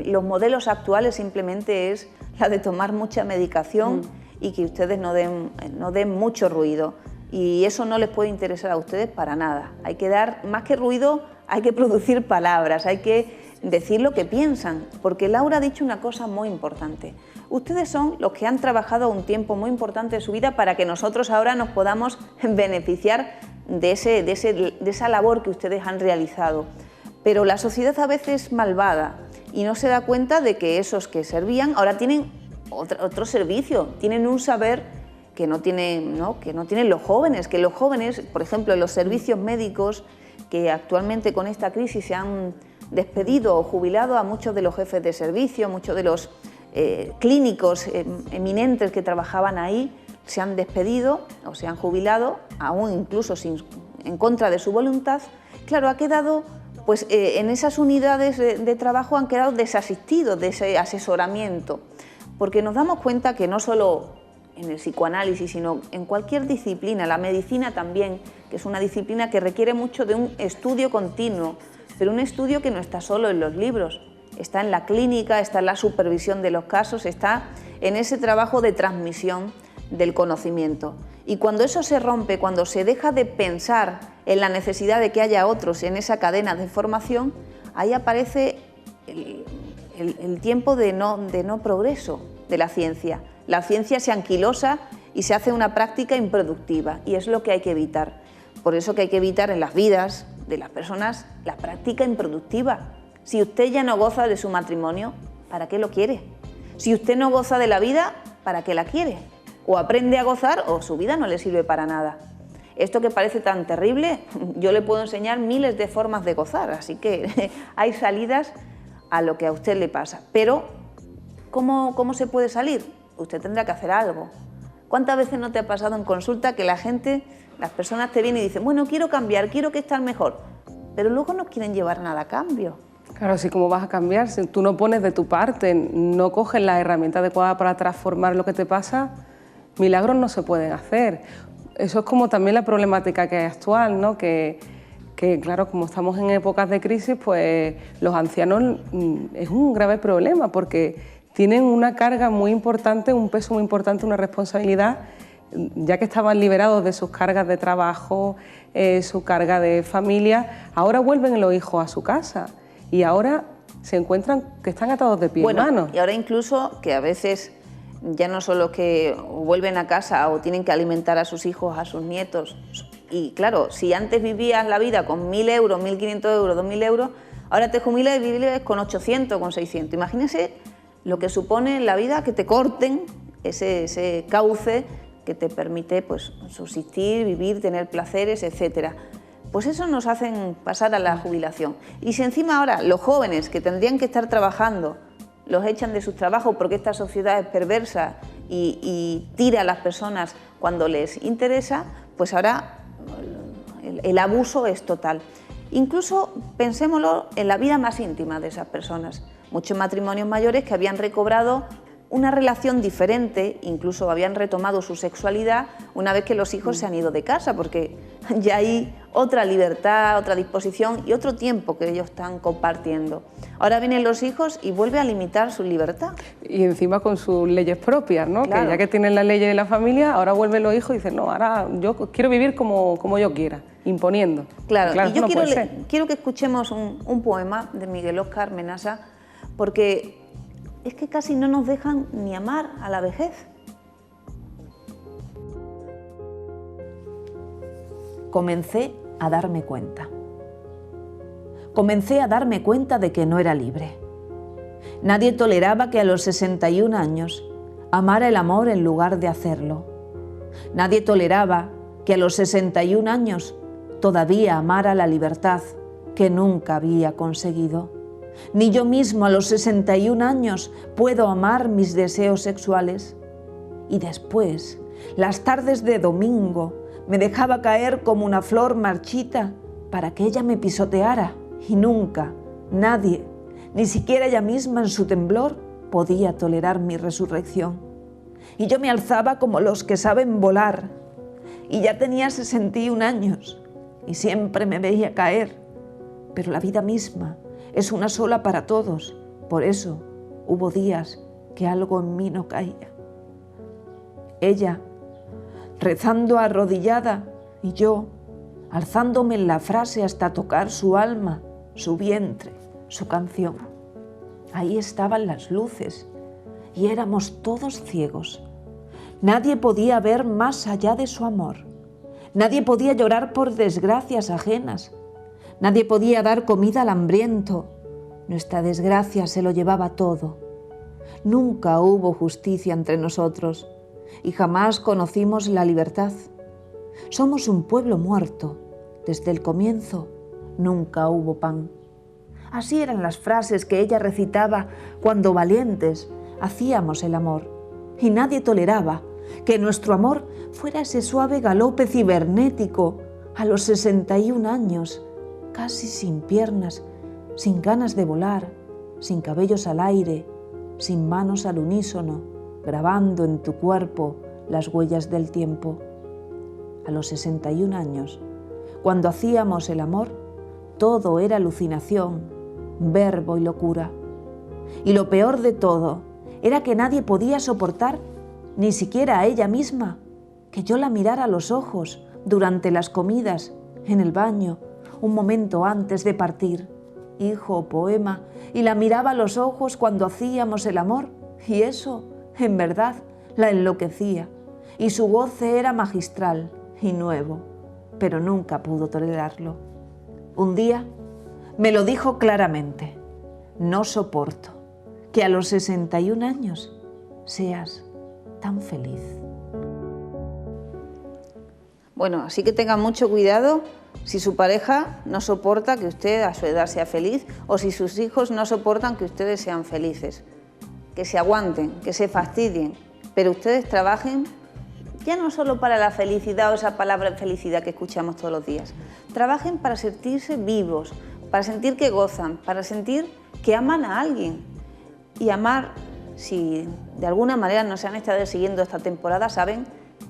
los modelos actuales simplemente es la de tomar mucha medicación y que ustedes no den mucho ruido. Y eso no les puede interesar a ustedes para nada. Hay que dar, más que ruido, hay que producir palabras, hay que decir lo que piensan, porque Laura ha dicho una cosa muy importante. Ustedes son los que han trabajado un tiempo muy importante de su vida para que nosotros ahora nos podamos beneficiar de esa labor que ustedes han realizado. Pero la sociedad a veces es malvada y no se da cuenta de que esos que servían ahora tienen otro servicio, tienen un saber que no tienen los jóvenes, que los jóvenes, por ejemplo, en los servicios médicos, que actualmente con esta crisis se han despedido o jubilado a muchos de los jefes de servicio, muchos de los clínicos eminentes que trabajaban ahí, se han despedido o se han jubilado, aún incluso en contra de su voluntad. Claro, ha quedado, pues en esas unidades de trabajo han quedado desasistidos de ese asesoramiento, porque nos damos cuenta que no solo en el psicoanálisis, sino en cualquier disciplina, la medicina también, que es una disciplina que requiere mucho de un estudio continuo, pero un estudio que no está solo en los libros, está en la clínica, está en la supervisión de los casos, está en ese trabajo de transmisión del conocimiento. Y cuando eso se rompe, cuando se deja de pensar en la necesidad de que haya otros en esa cadena de formación, ahí aparece el tiempo de no progreso de la ciencia. La ciencia se anquilosa y se hace una práctica improductiva y es lo que hay que evitar. Por eso que hay que evitar en las vidas de las personas la práctica improductiva. Si usted ya no goza de su matrimonio, ¿para qué lo quiere? Si usted no goza de la vida, ¿para qué la quiere? O aprende a gozar o su vida no le sirve para nada. Esto que parece tan terrible, yo le puedo enseñar miles de formas de gozar, así que hay salidas a lo que a usted le pasa. Pero, ¿cómo se puede salir? Usted tendrá que hacer algo. ¿Cuántas veces no te ha pasado en consulta que las personas te vienen y dicen, bueno, quiero cambiar, quiero que estés mejor, pero luego no quieren llevar nada a cambio? Claro, así como vas a cambiar, si tú no pones de tu parte, no coges la herramienta adecuada para transformar lo que te pasa, milagros no se pueden hacer. Eso es como también la problemática que hay actual, ¿no? Que claro, como estamos en épocas de crisis, pues los ancianos es un grave problema porque tienen una carga muy importante, un peso muy importante, una responsabilidad, ya que estaban liberados de sus cargas de trabajo, su carga de familia, ahora vuelven los hijos a su casa y ahora se encuentran que están atados de pie y manos. Y ahora incluso que a veces ya no solo que vuelven a casa o tienen que alimentar a sus hijos, a sus nietos. Y claro, si antes vivías la vida con 1.000 euros, 1.500 euros, 2.000 euros, ahora te jubilas y vives con 800, con 600. Imagínese lo que supone en la vida que te corten ese cauce que te permite pues, subsistir, vivir, tener placeres, etc. Pues eso nos hacen pasar a la jubilación. Y si encima ahora los jóvenes que tendrían que estar trabajando los echan de sus trabajos porque esta sociedad es perversa y tira a las personas cuando les interesa, pues ahora el abuso es total. Incluso pensémoslo en la vida más íntima de esas personas. Muchos matrimonios mayores que habían recobrado una relación diferente, incluso habían retomado su sexualidad una vez que los hijos se han ido de casa, porque ya hay otra libertad, otra disposición y otro tiempo que ellos están compartiendo. Ahora vienen los hijos y vuelve a limitar su libertad. Y encima con sus leyes propias, ¿no? Claro. Que ya que tienen las leyes de la familia, ahora vuelven los hijos y dicen, no, ahora yo quiero vivir como yo quiera, imponiendo. Claro, y yo no quiero que escuchemos un poema de Miguel Óscar Menasa, porque es que casi no nos dejan ni amar a la vejez. Comencé a darme cuenta. Comencé a darme cuenta de que no era libre. Nadie toleraba que a los 61 años amara el amor en lugar de hacerlo. Nadie toleraba que a los 61 años todavía amara la libertad que nunca había conseguido. Ni yo mismo a los 61 años puedo amar mis deseos sexuales. Y después, las tardes de domingo, me dejaba caer como una flor marchita para que ella me pisoteara y nunca, nadie, ni siquiera ella misma en su temblor, podía tolerar mi resurrección. Y yo me alzaba como los que saben volar y ya tenía 61 años y siempre me veía caer, pero la vida misma es una sola para todos, por eso hubo días que algo en mí no caía. Ella, rezando arrodillada, y yo, alzándome en la frase hasta tocar su alma, su vientre, su canción. Ahí estaban las luces, y éramos todos ciegos. Nadie podía ver más allá de su amor. Nadie podía llorar por desgracias ajenas. Nadie podía dar comida al hambriento. Nuestra desgracia se lo llevaba todo. Nunca hubo justicia entre nosotros y jamás conocimos la libertad. Somos un pueblo muerto. Desde el comienzo nunca hubo pan. Así eran las frases que ella recitaba cuando valientes hacíamos el amor. Y nadie toleraba que nuestro amor fuera ese suave galope cibernético a los 61 años, casi sin piernas, sin ganas de volar, sin cabellos al aire, sin manos al unísono, grabando en tu cuerpo las huellas del tiempo. A los 61 años, cuando hacíamos el amor, todo era alucinación, verbo y locura. Y lo peor de todo era que nadie podía soportar, ni siquiera a ella misma, que yo la mirara a los ojos durante las comidas, en el baño, un momento antes de partir, hijo o poema, y la miraba a los ojos cuando hacíamos el amor, y eso, en verdad, la enloquecía, y su goce era magistral y nuevo, pero nunca pudo tolerarlo. Un día me lo dijo claramente: no soporto que a los 61 años seas tan feliz. Bueno, así que tenga mucho cuidado si su pareja no soporta que usted a su edad sea feliz o si sus hijos no soportan que ustedes sean felices. Que se aguanten, que se fastidien, pero ustedes trabajen ya no solo para la felicidad o esa palabra felicidad que escuchamos todos los días. Trabajen para sentirse vivos, para sentir que gozan, para sentir que aman a alguien. Y amar, si de alguna manera nos han estado siguiendo esta temporada, saben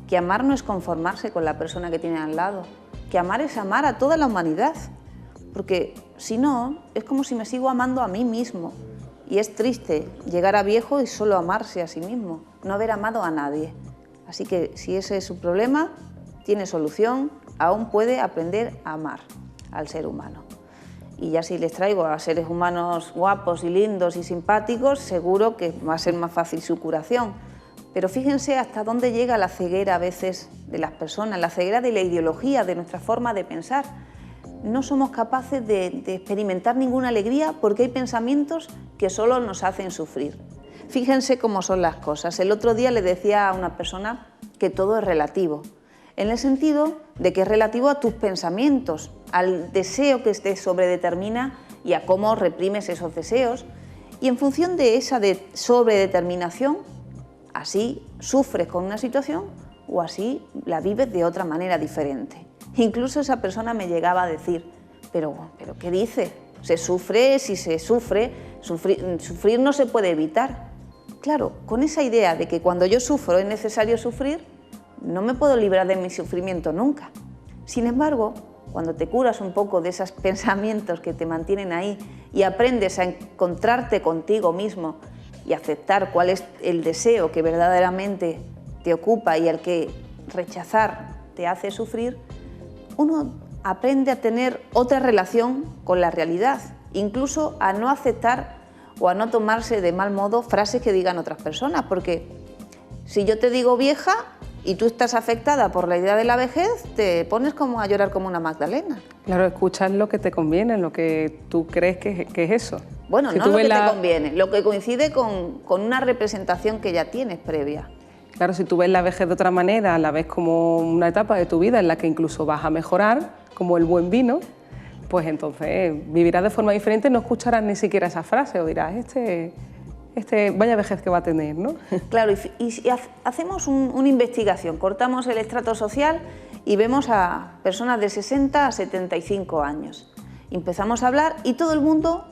que amar no es conformarse con la persona que tienen al lado, que amar es amar a toda la humanidad, porque si no, es como si me sigo amando a mí mismo. Y es triste llegar a viejo y solo amarse a sí mismo, no haber amado a nadie. Así que si ese es su problema, tiene solución, aún puede aprender a amar al ser humano. Y ya si les traigo a seres humanos guapos y lindos y simpáticos, seguro que va a ser más fácil su curación. Pero fíjense hasta dónde llega la ceguera a veces de las personas, la ceguera de la ideología, de nuestra forma de pensar. No somos capaces de experimentar ninguna alegría porque hay pensamientos que solo nos hacen sufrir. Fíjense cómo son las cosas. El otro día le decía a una persona que todo es relativo, en el sentido de que es relativo a tus pensamientos, al deseo que te sobredetermina y a cómo reprimes esos deseos. Y en función de esa sobredeterminación, así sufres con una situación o así la vives de otra manera diferente. Incluso esa persona me llegaba a decir, pero ¿qué dice? Se sufre, si se sufre, sufrir no se puede evitar. Claro, con esa idea de que cuando yo sufro es necesario sufrir, no me puedo librar de mi sufrimiento nunca. Sin embargo, cuando te curas un poco de esos pensamientos que te mantienen ahí y aprendes a encontrarte contigo mismo y aceptar cuál es el deseo que verdaderamente te ocupa y el que rechazar te hace sufrir, uno aprende a tener otra relación con la realidad, incluso a no aceptar o a no tomarse de mal modo frases que digan otras personas, porque si yo te digo vieja y tú estás afectada por la idea de la vejez, te pones como a llorar como una Magdalena. Claro, escuchar lo que te conviene, lo que tú crees que es eso. Bueno, si no lo que te conviene, lo que coincide con una representación que ya tienes previa. Claro, si tú ves la vejez de otra manera, la ves como una etapa de tu vida en la que incluso vas a mejorar, como el buen vino, pues entonces vivirás de forma diferente, no escucharás ni siquiera esa frase o dirás, vaya vejez que va a tener, ¿no? Claro, y si hacemos una investigación, cortamos el estrato social y vemos a personas de 60 a 75 años. Empezamos a hablar y todo el mundo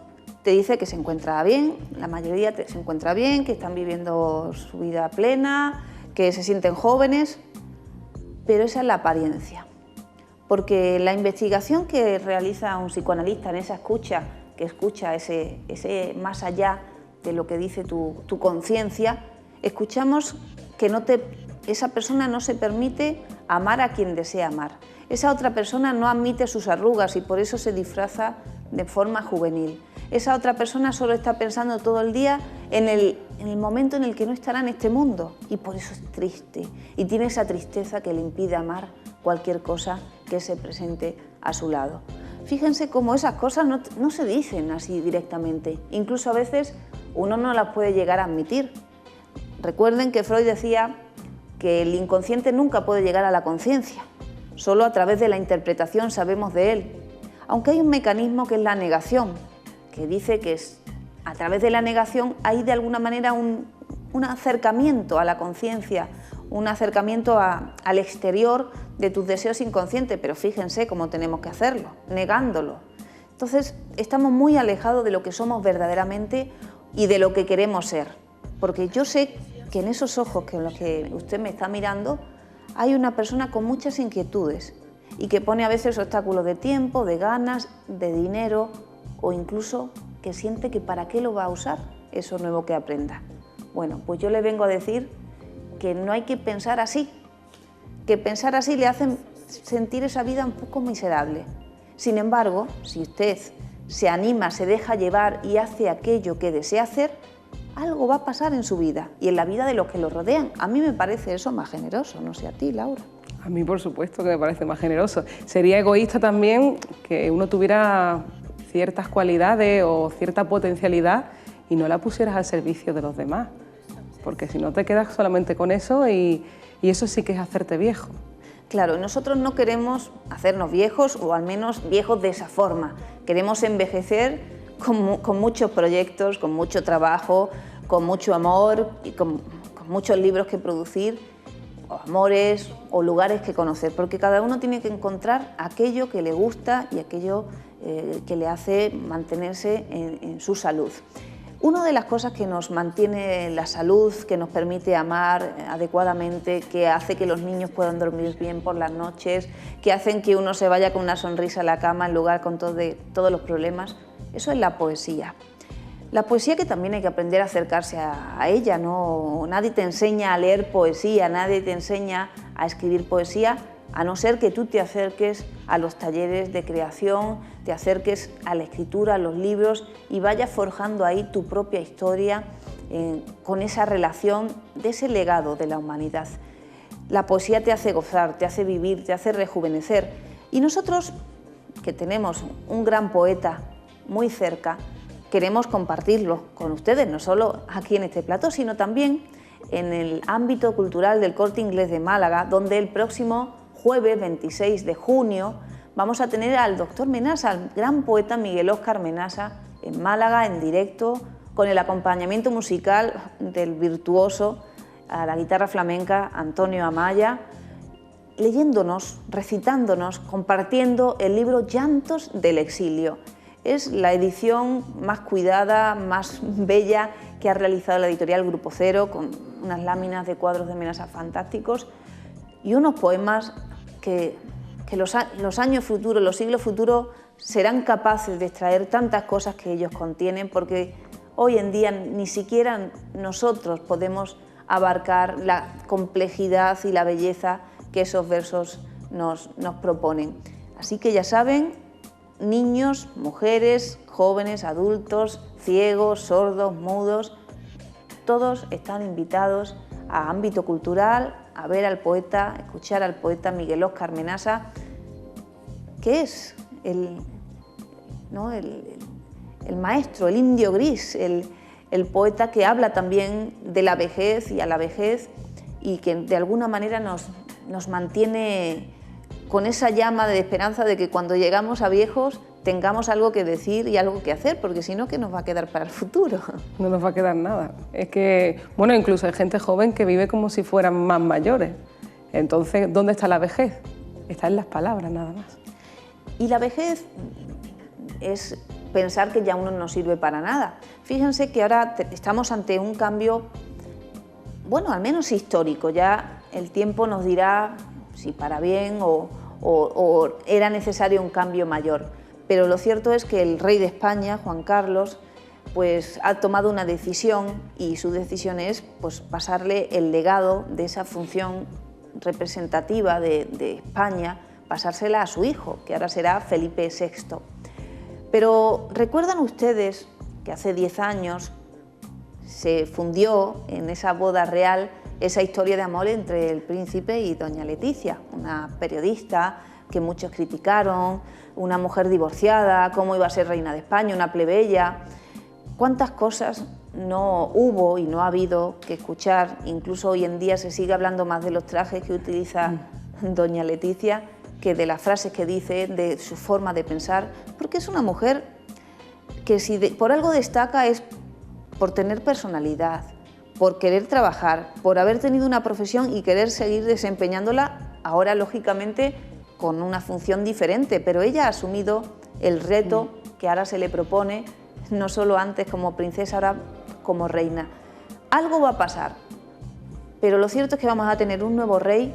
te dice que se encuentra bien, la mayoría se encuentra bien, que están viviendo su vida plena, que se sienten jóvenes, pero esa es la apariencia. Porque la investigación que realiza un psicoanalista en esa escucha, que escucha ese más allá de lo que dice tu conciencia, escuchamos que esa persona no se permite amar a quien desea amar. Esa otra persona no admite sus arrugas y por eso se disfraza de forma juvenil. Esa otra persona solo está pensando todo el día en el momento en el que no estará en este mundo y por eso es triste y tiene esa tristeza que le impide amar cualquier cosa que se presente a su lado. Fíjense cómo esas cosas no se dicen así directamente, incluso a veces uno no las puede llegar a admitir. Recuerden que Freud decía que el inconsciente nunca puede llegar a la conciencia, solo a través de la interpretación sabemos de él, aunque hay un mecanismo que es la negación, que dice que a través de la negación hay de alguna manera un acercamiento a la conciencia, un acercamiento al exterior de tus deseos inconscientes, pero fíjense cómo tenemos que hacerlo, negándolo. Entonces estamos muy alejados de lo que somos verdaderamente y de lo que queremos ser, porque yo sé que en esos ojos con los que usted me está mirando hay una persona con muchas inquietudes y que pone a veces obstáculos de tiempo, de ganas, de dinero o incluso que siente que para qué lo va a usar eso nuevo que aprenda. Bueno, pues yo le vengo a decir que no hay que pensar así, que pensar así le hace sentir esa vida un poco miserable. Sin embargo, si usted se anima, se deja llevar y hace aquello que desea hacer, algo va a pasar en su vida y en la vida de los que lo rodean. A mí me parece eso más generoso, no sé a ti, Laura. A mí, por supuesto, que me parece más generoso. Sería egoísta también que uno tuviera ciertas cualidades o cierta potencialidad y no la pusieras al servicio de los demás, porque si no te quedas solamente con eso y eso sí que es hacerte viejo. Claro, nosotros no queremos hacernos viejos o al menos viejos de esa forma. Queremos envejecer con muchos proyectos, con mucho trabajo, con mucho amor y con muchos libros que producir, o amores o lugares que conocer, porque cada uno tiene que encontrar aquello que le gusta y aquello que le hace mantenerse en su salud. Una de las cosas que nos mantiene la salud, que nos permite amar adecuadamente, que hace que los niños puedan dormir bien por las noches, que hacen que uno se vaya con una sonrisa a la cama en lugar con todos los problemas, eso es la poesía. La poesía, que también hay que aprender a acercarse a ella, ¿no? Nadie te enseña a leer poesía, nadie te enseña a escribir poesía, a no ser que tú te acerques a los talleres de creación, te acerques a la escritura, a los libros y vayas forjando ahí tu propia historia con esa relación de ese legado de la humanidad. La poesía te hace gozar, te hace vivir, te hace rejuvenecer. Y nosotros, que tenemos un gran poeta muy cerca, queremos compartirlo con ustedes, no solo aquí en este plató, sino también en el ámbito cultural del Corte Inglés de Málaga, donde el próximo jueves 26 de junio vamos a tener al doctor Menasa, al gran poeta Miguel Óscar Menasa, en Málaga, en directo, con el acompañamiento musical del virtuoso a la guitarra flamenca Antonio Amaya, leyéndonos, recitándonos, compartiendo el libro Llantos del Exilio. Es la edición más cuidada, más bella que ha realizado la editorial Grupo Cero, con unas láminas de cuadros de Menasa fantásticos y unos poemas que los años futuros, los siglos futuros, serán capaces de extraer tantas cosas que ellos contienen, porque hoy en día ni siquiera nosotros podemos abarcar la complejidad y la belleza que esos versos nos proponen. Así que ya saben, niños, mujeres, jóvenes, adultos, ciegos, sordos, mudos, todos están invitados a ámbito cultural, a ver al poeta, escuchar al poeta Miguel Óscar Menasa, que es el maestro, el indio gris, el poeta que habla también de la vejez y a la vejez y que de alguna manera nos mantiene con esa llama de esperanza de que cuando llegamos a viejos tengamos algo que decir y algo que hacer, porque si no, ¿qué nos va a quedar para el futuro? No nos va a quedar nada. Es que, bueno, incluso hay gente joven que vive como si fueran más mayores. Entonces, ¿dónde está la vejez? Está en las palabras, nada más. Y la vejez es pensar que ya uno no sirve para nada. Fíjense que ahora estamos ante un cambio, bueno, al menos histórico. Ya el tiempo nos dirá si para bien o era necesario un cambio mayor. Pero lo cierto es que el rey de España, Juan Carlos, pues ha tomado una decisión y su decisión es pues, pasarle el legado de esa función representativa de España, pasársela a su hijo, que ahora será Felipe VI. Pero ¿recuerdan ustedes que hace 10 años se fundió en esa boda real esa historia de amor entre el príncipe y doña Leticia, una periodista que muchos criticaron, una mujer divorciada, cómo iba a ser reina de España, una plebeya? ¿Cuántas cosas no hubo y no ha habido que escuchar? Incluso hoy en día se sigue hablando más de los trajes que utiliza doña Leticia que de las frases que dice, de su forma de pensar, porque es una mujer que si por algo destaca es por tener personalidad, por querer trabajar, por haber tenido una profesión y querer seguir desempeñándola, ahora lógicamente con una función diferente, pero ella ha asumido el reto que ahora se le propone, no solo antes como princesa, ahora como reina. Algo va a pasar, pero lo cierto es que vamos a tener un nuevo rey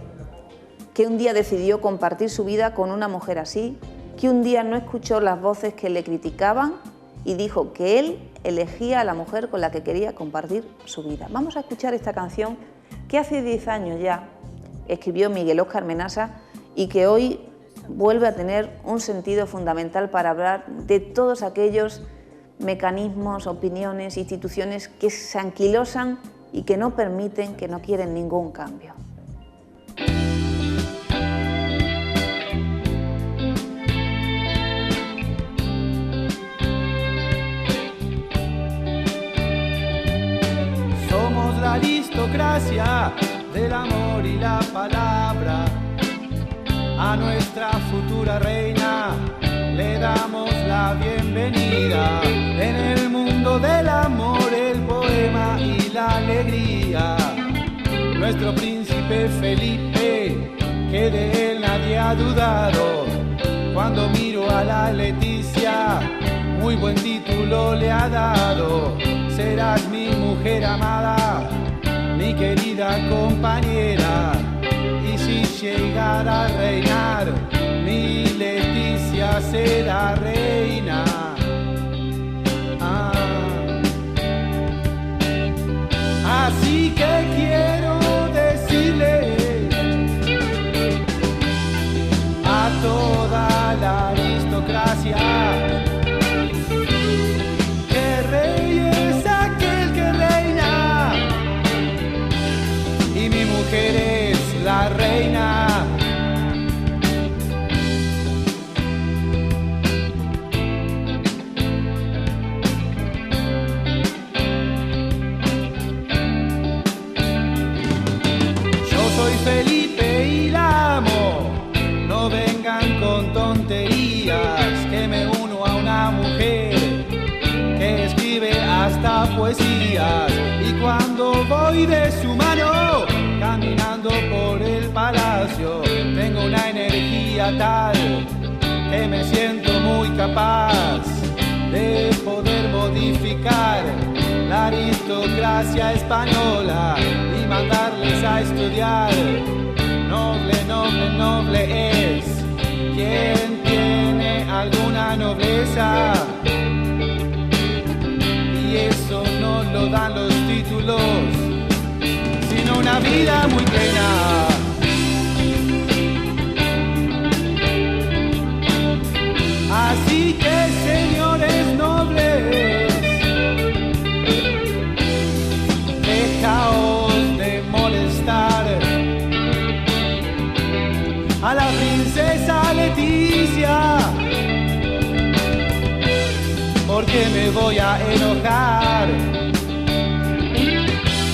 que un día decidió compartir su vida con una mujer así, que un día no escuchó las voces que le criticaban y dijo que él elegía a la mujer con la que quería compartir su vida. Vamos a escuchar esta canción que hace 10 años ya escribió Miguel Óscar Menasa y que hoy vuelve a tener un sentido fundamental para hablar de todos aquellos mecanismos, opiniones, instituciones que se anquilosan y que no permiten, que no quieren ningún cambio. Somos la aristocracia del amor y la palabra. A nuestra futura reina le damos la bienvenida. En el mundo del amor, el poema y la alegría. Nuestro príncipe Felipe, que de él nadie ha dudado. Cuando miro a la Leticia muy buen título le ha dado. Serás mi mujer amada, mi querida compañera. Y si llegara a reinar, mi Leticia será reina. Así que quiero decirle a toda la aristocracia que rey es aquel que reina y mi mujer es la reina. Soy Felipe y la amo, no vengan con tonterías, que me uno a una mujer que escribe hasta poesías. Y cuando voy de su mano, caminando por el palacio, tengo una energía tal que me siento muy capaz de poder modificar la aristocracia española y mandarles a estudiar. Noble, noble, noble es quien tiene alguna nobleza, y eso no lo dan los títulos, sino una vida muy plena. Así que, señores nobles, dejaos de molestar a la princesa Leticia, porque me voy a enojar.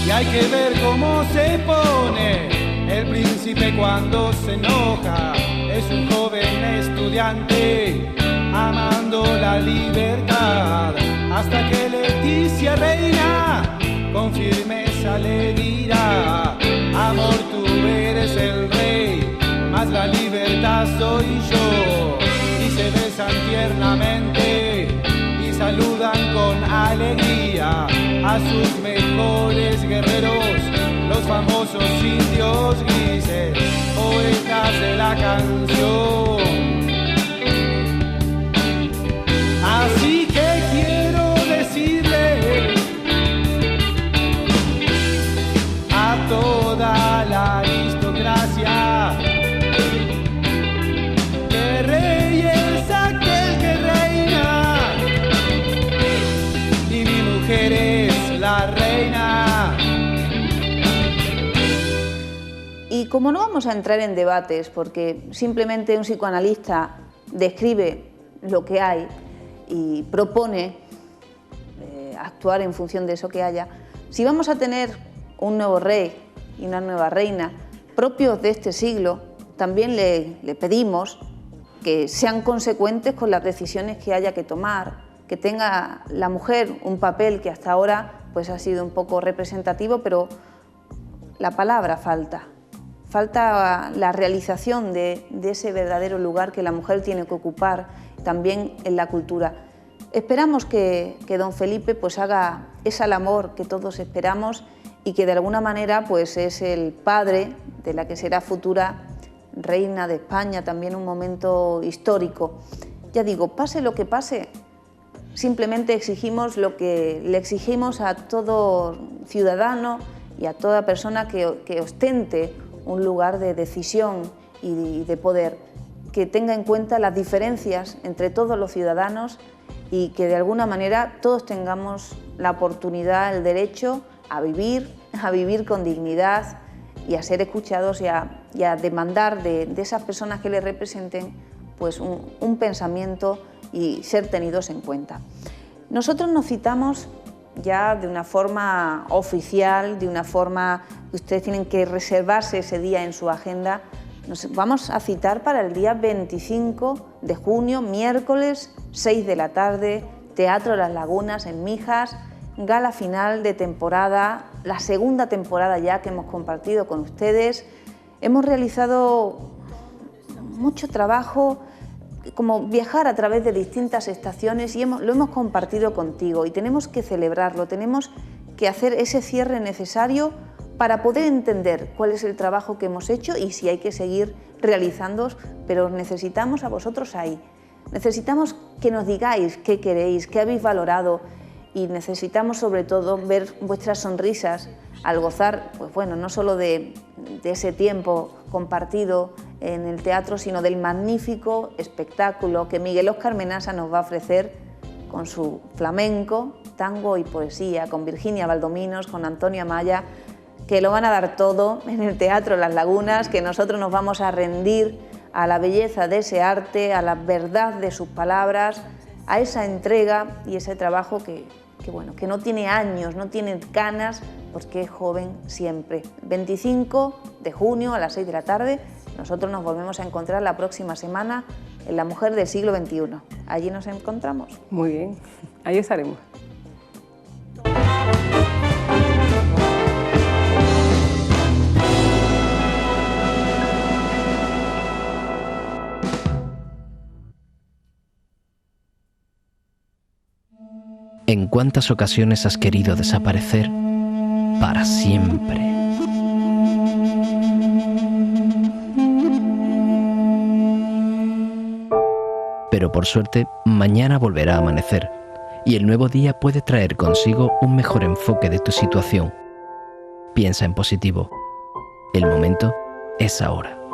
Y hay que ver cómo se pone el príncipe cuando se enoja. Es un joven estudiante amando la libertad, hasta que Leticia reina con firmeza le dirá: amor, tú eres el rey, mas la libertad soy yo. Y se besan tiernamente y saludan con alegría a sus mejores guerreros, los famosos indios grises, poetas de la canción. Así que quiero decirle a toda la aristocracia que rey es aquel que reina y mi mujer es la reina. Y como no vamos a entrar en debates, porque simplemente un psicoanalista describe lo que hay y propone actuar en función de eso que haya, si vamos a tener un nuevo rey y una nueva reina propios de este siglo, también le pedimos que sean consecuentes con las decisiones que haya que tomar, que tenga la mujer un papel que hasta ahora pues ha sido un poco representativo, pero la palabra falta la realización de ese verdadero lugar que la mujer tiene que ocupar también en la cultura. Esperamos que don Felipe pues haga esa labor que todos esperamos y que de alguna manera pues es el padre de la que será futura reina de España, también un momento histórico. Ya digo, pase lo que pase, simplemente exigimos lo que le exigimos a todo ciudadano y a toda persona que ostente un lugar de decisión y de poder, que tenga en cuenta las diferencias entre todos los ciudadanos y que de alguna manera todos tengamos la oportunidad, el derecho a vivir con dignidad y a ser escuchados y a demandar de esas personas que les representen pues un pensamiento y ser tenidos en cuenta. Nosotros nos citamos ya de una forma oficial, de una forma que ustedes tienen que reservarse ese día en su agenda. Nos vamos a citar para el día 25 de junio, miércoles, 6 de la tarde, Teatro Las Lagunas en Mijas, gala final de temporada, la segunda temporada ya que hemos compartido con ustedes. Hemos realizado mucho trabajo como viajar a través de distintas estaciones y lo hemos compartido contigo y tenemos que celebrarlo, tenemos que hacer ese cierre necesario para poder entender cuál es el trabajo que hemos hecho y si hay que seguir realizando, pero necesitamos a vosotros ahí. Necesitamos que nos digáis qué queréis, qué habéis valorado y necesitamos sobre todo ver vuestras sonrisas al gozar, pues bueno, no solo de ese tiempo compartido en el teatro, sino del magnífico espectáculo que Miguel Óscar Menasa nos va a ofrecer con su flamenco, tango y poesía, con Virginia Valdominos, con Antonio Amaya, que lo van a dar todo en el Teatro Las Lagunas, que nosotros nos vamos a rendir a la belleza de ese arte, a la verdad de sus palabras, a esa entrega y ese trabajo que no tiene años, no tiene canas, porque es joven siempre. 25 de junio a las 6 de la tarde, nosotros nos volvemos a encontrar la próxima semana en La Mujer del Siglo XXI. Allí nos encontramos. Muy bien, ahí estaremos. ¿En cuántas ocasiones has querido desaparecer para siempre? Pero por suerte, mañana volverá a amanecer y el nuevo día puede traer consigo un mejor enfoque de tu situación. Piensa en positivo. El momento es ahora.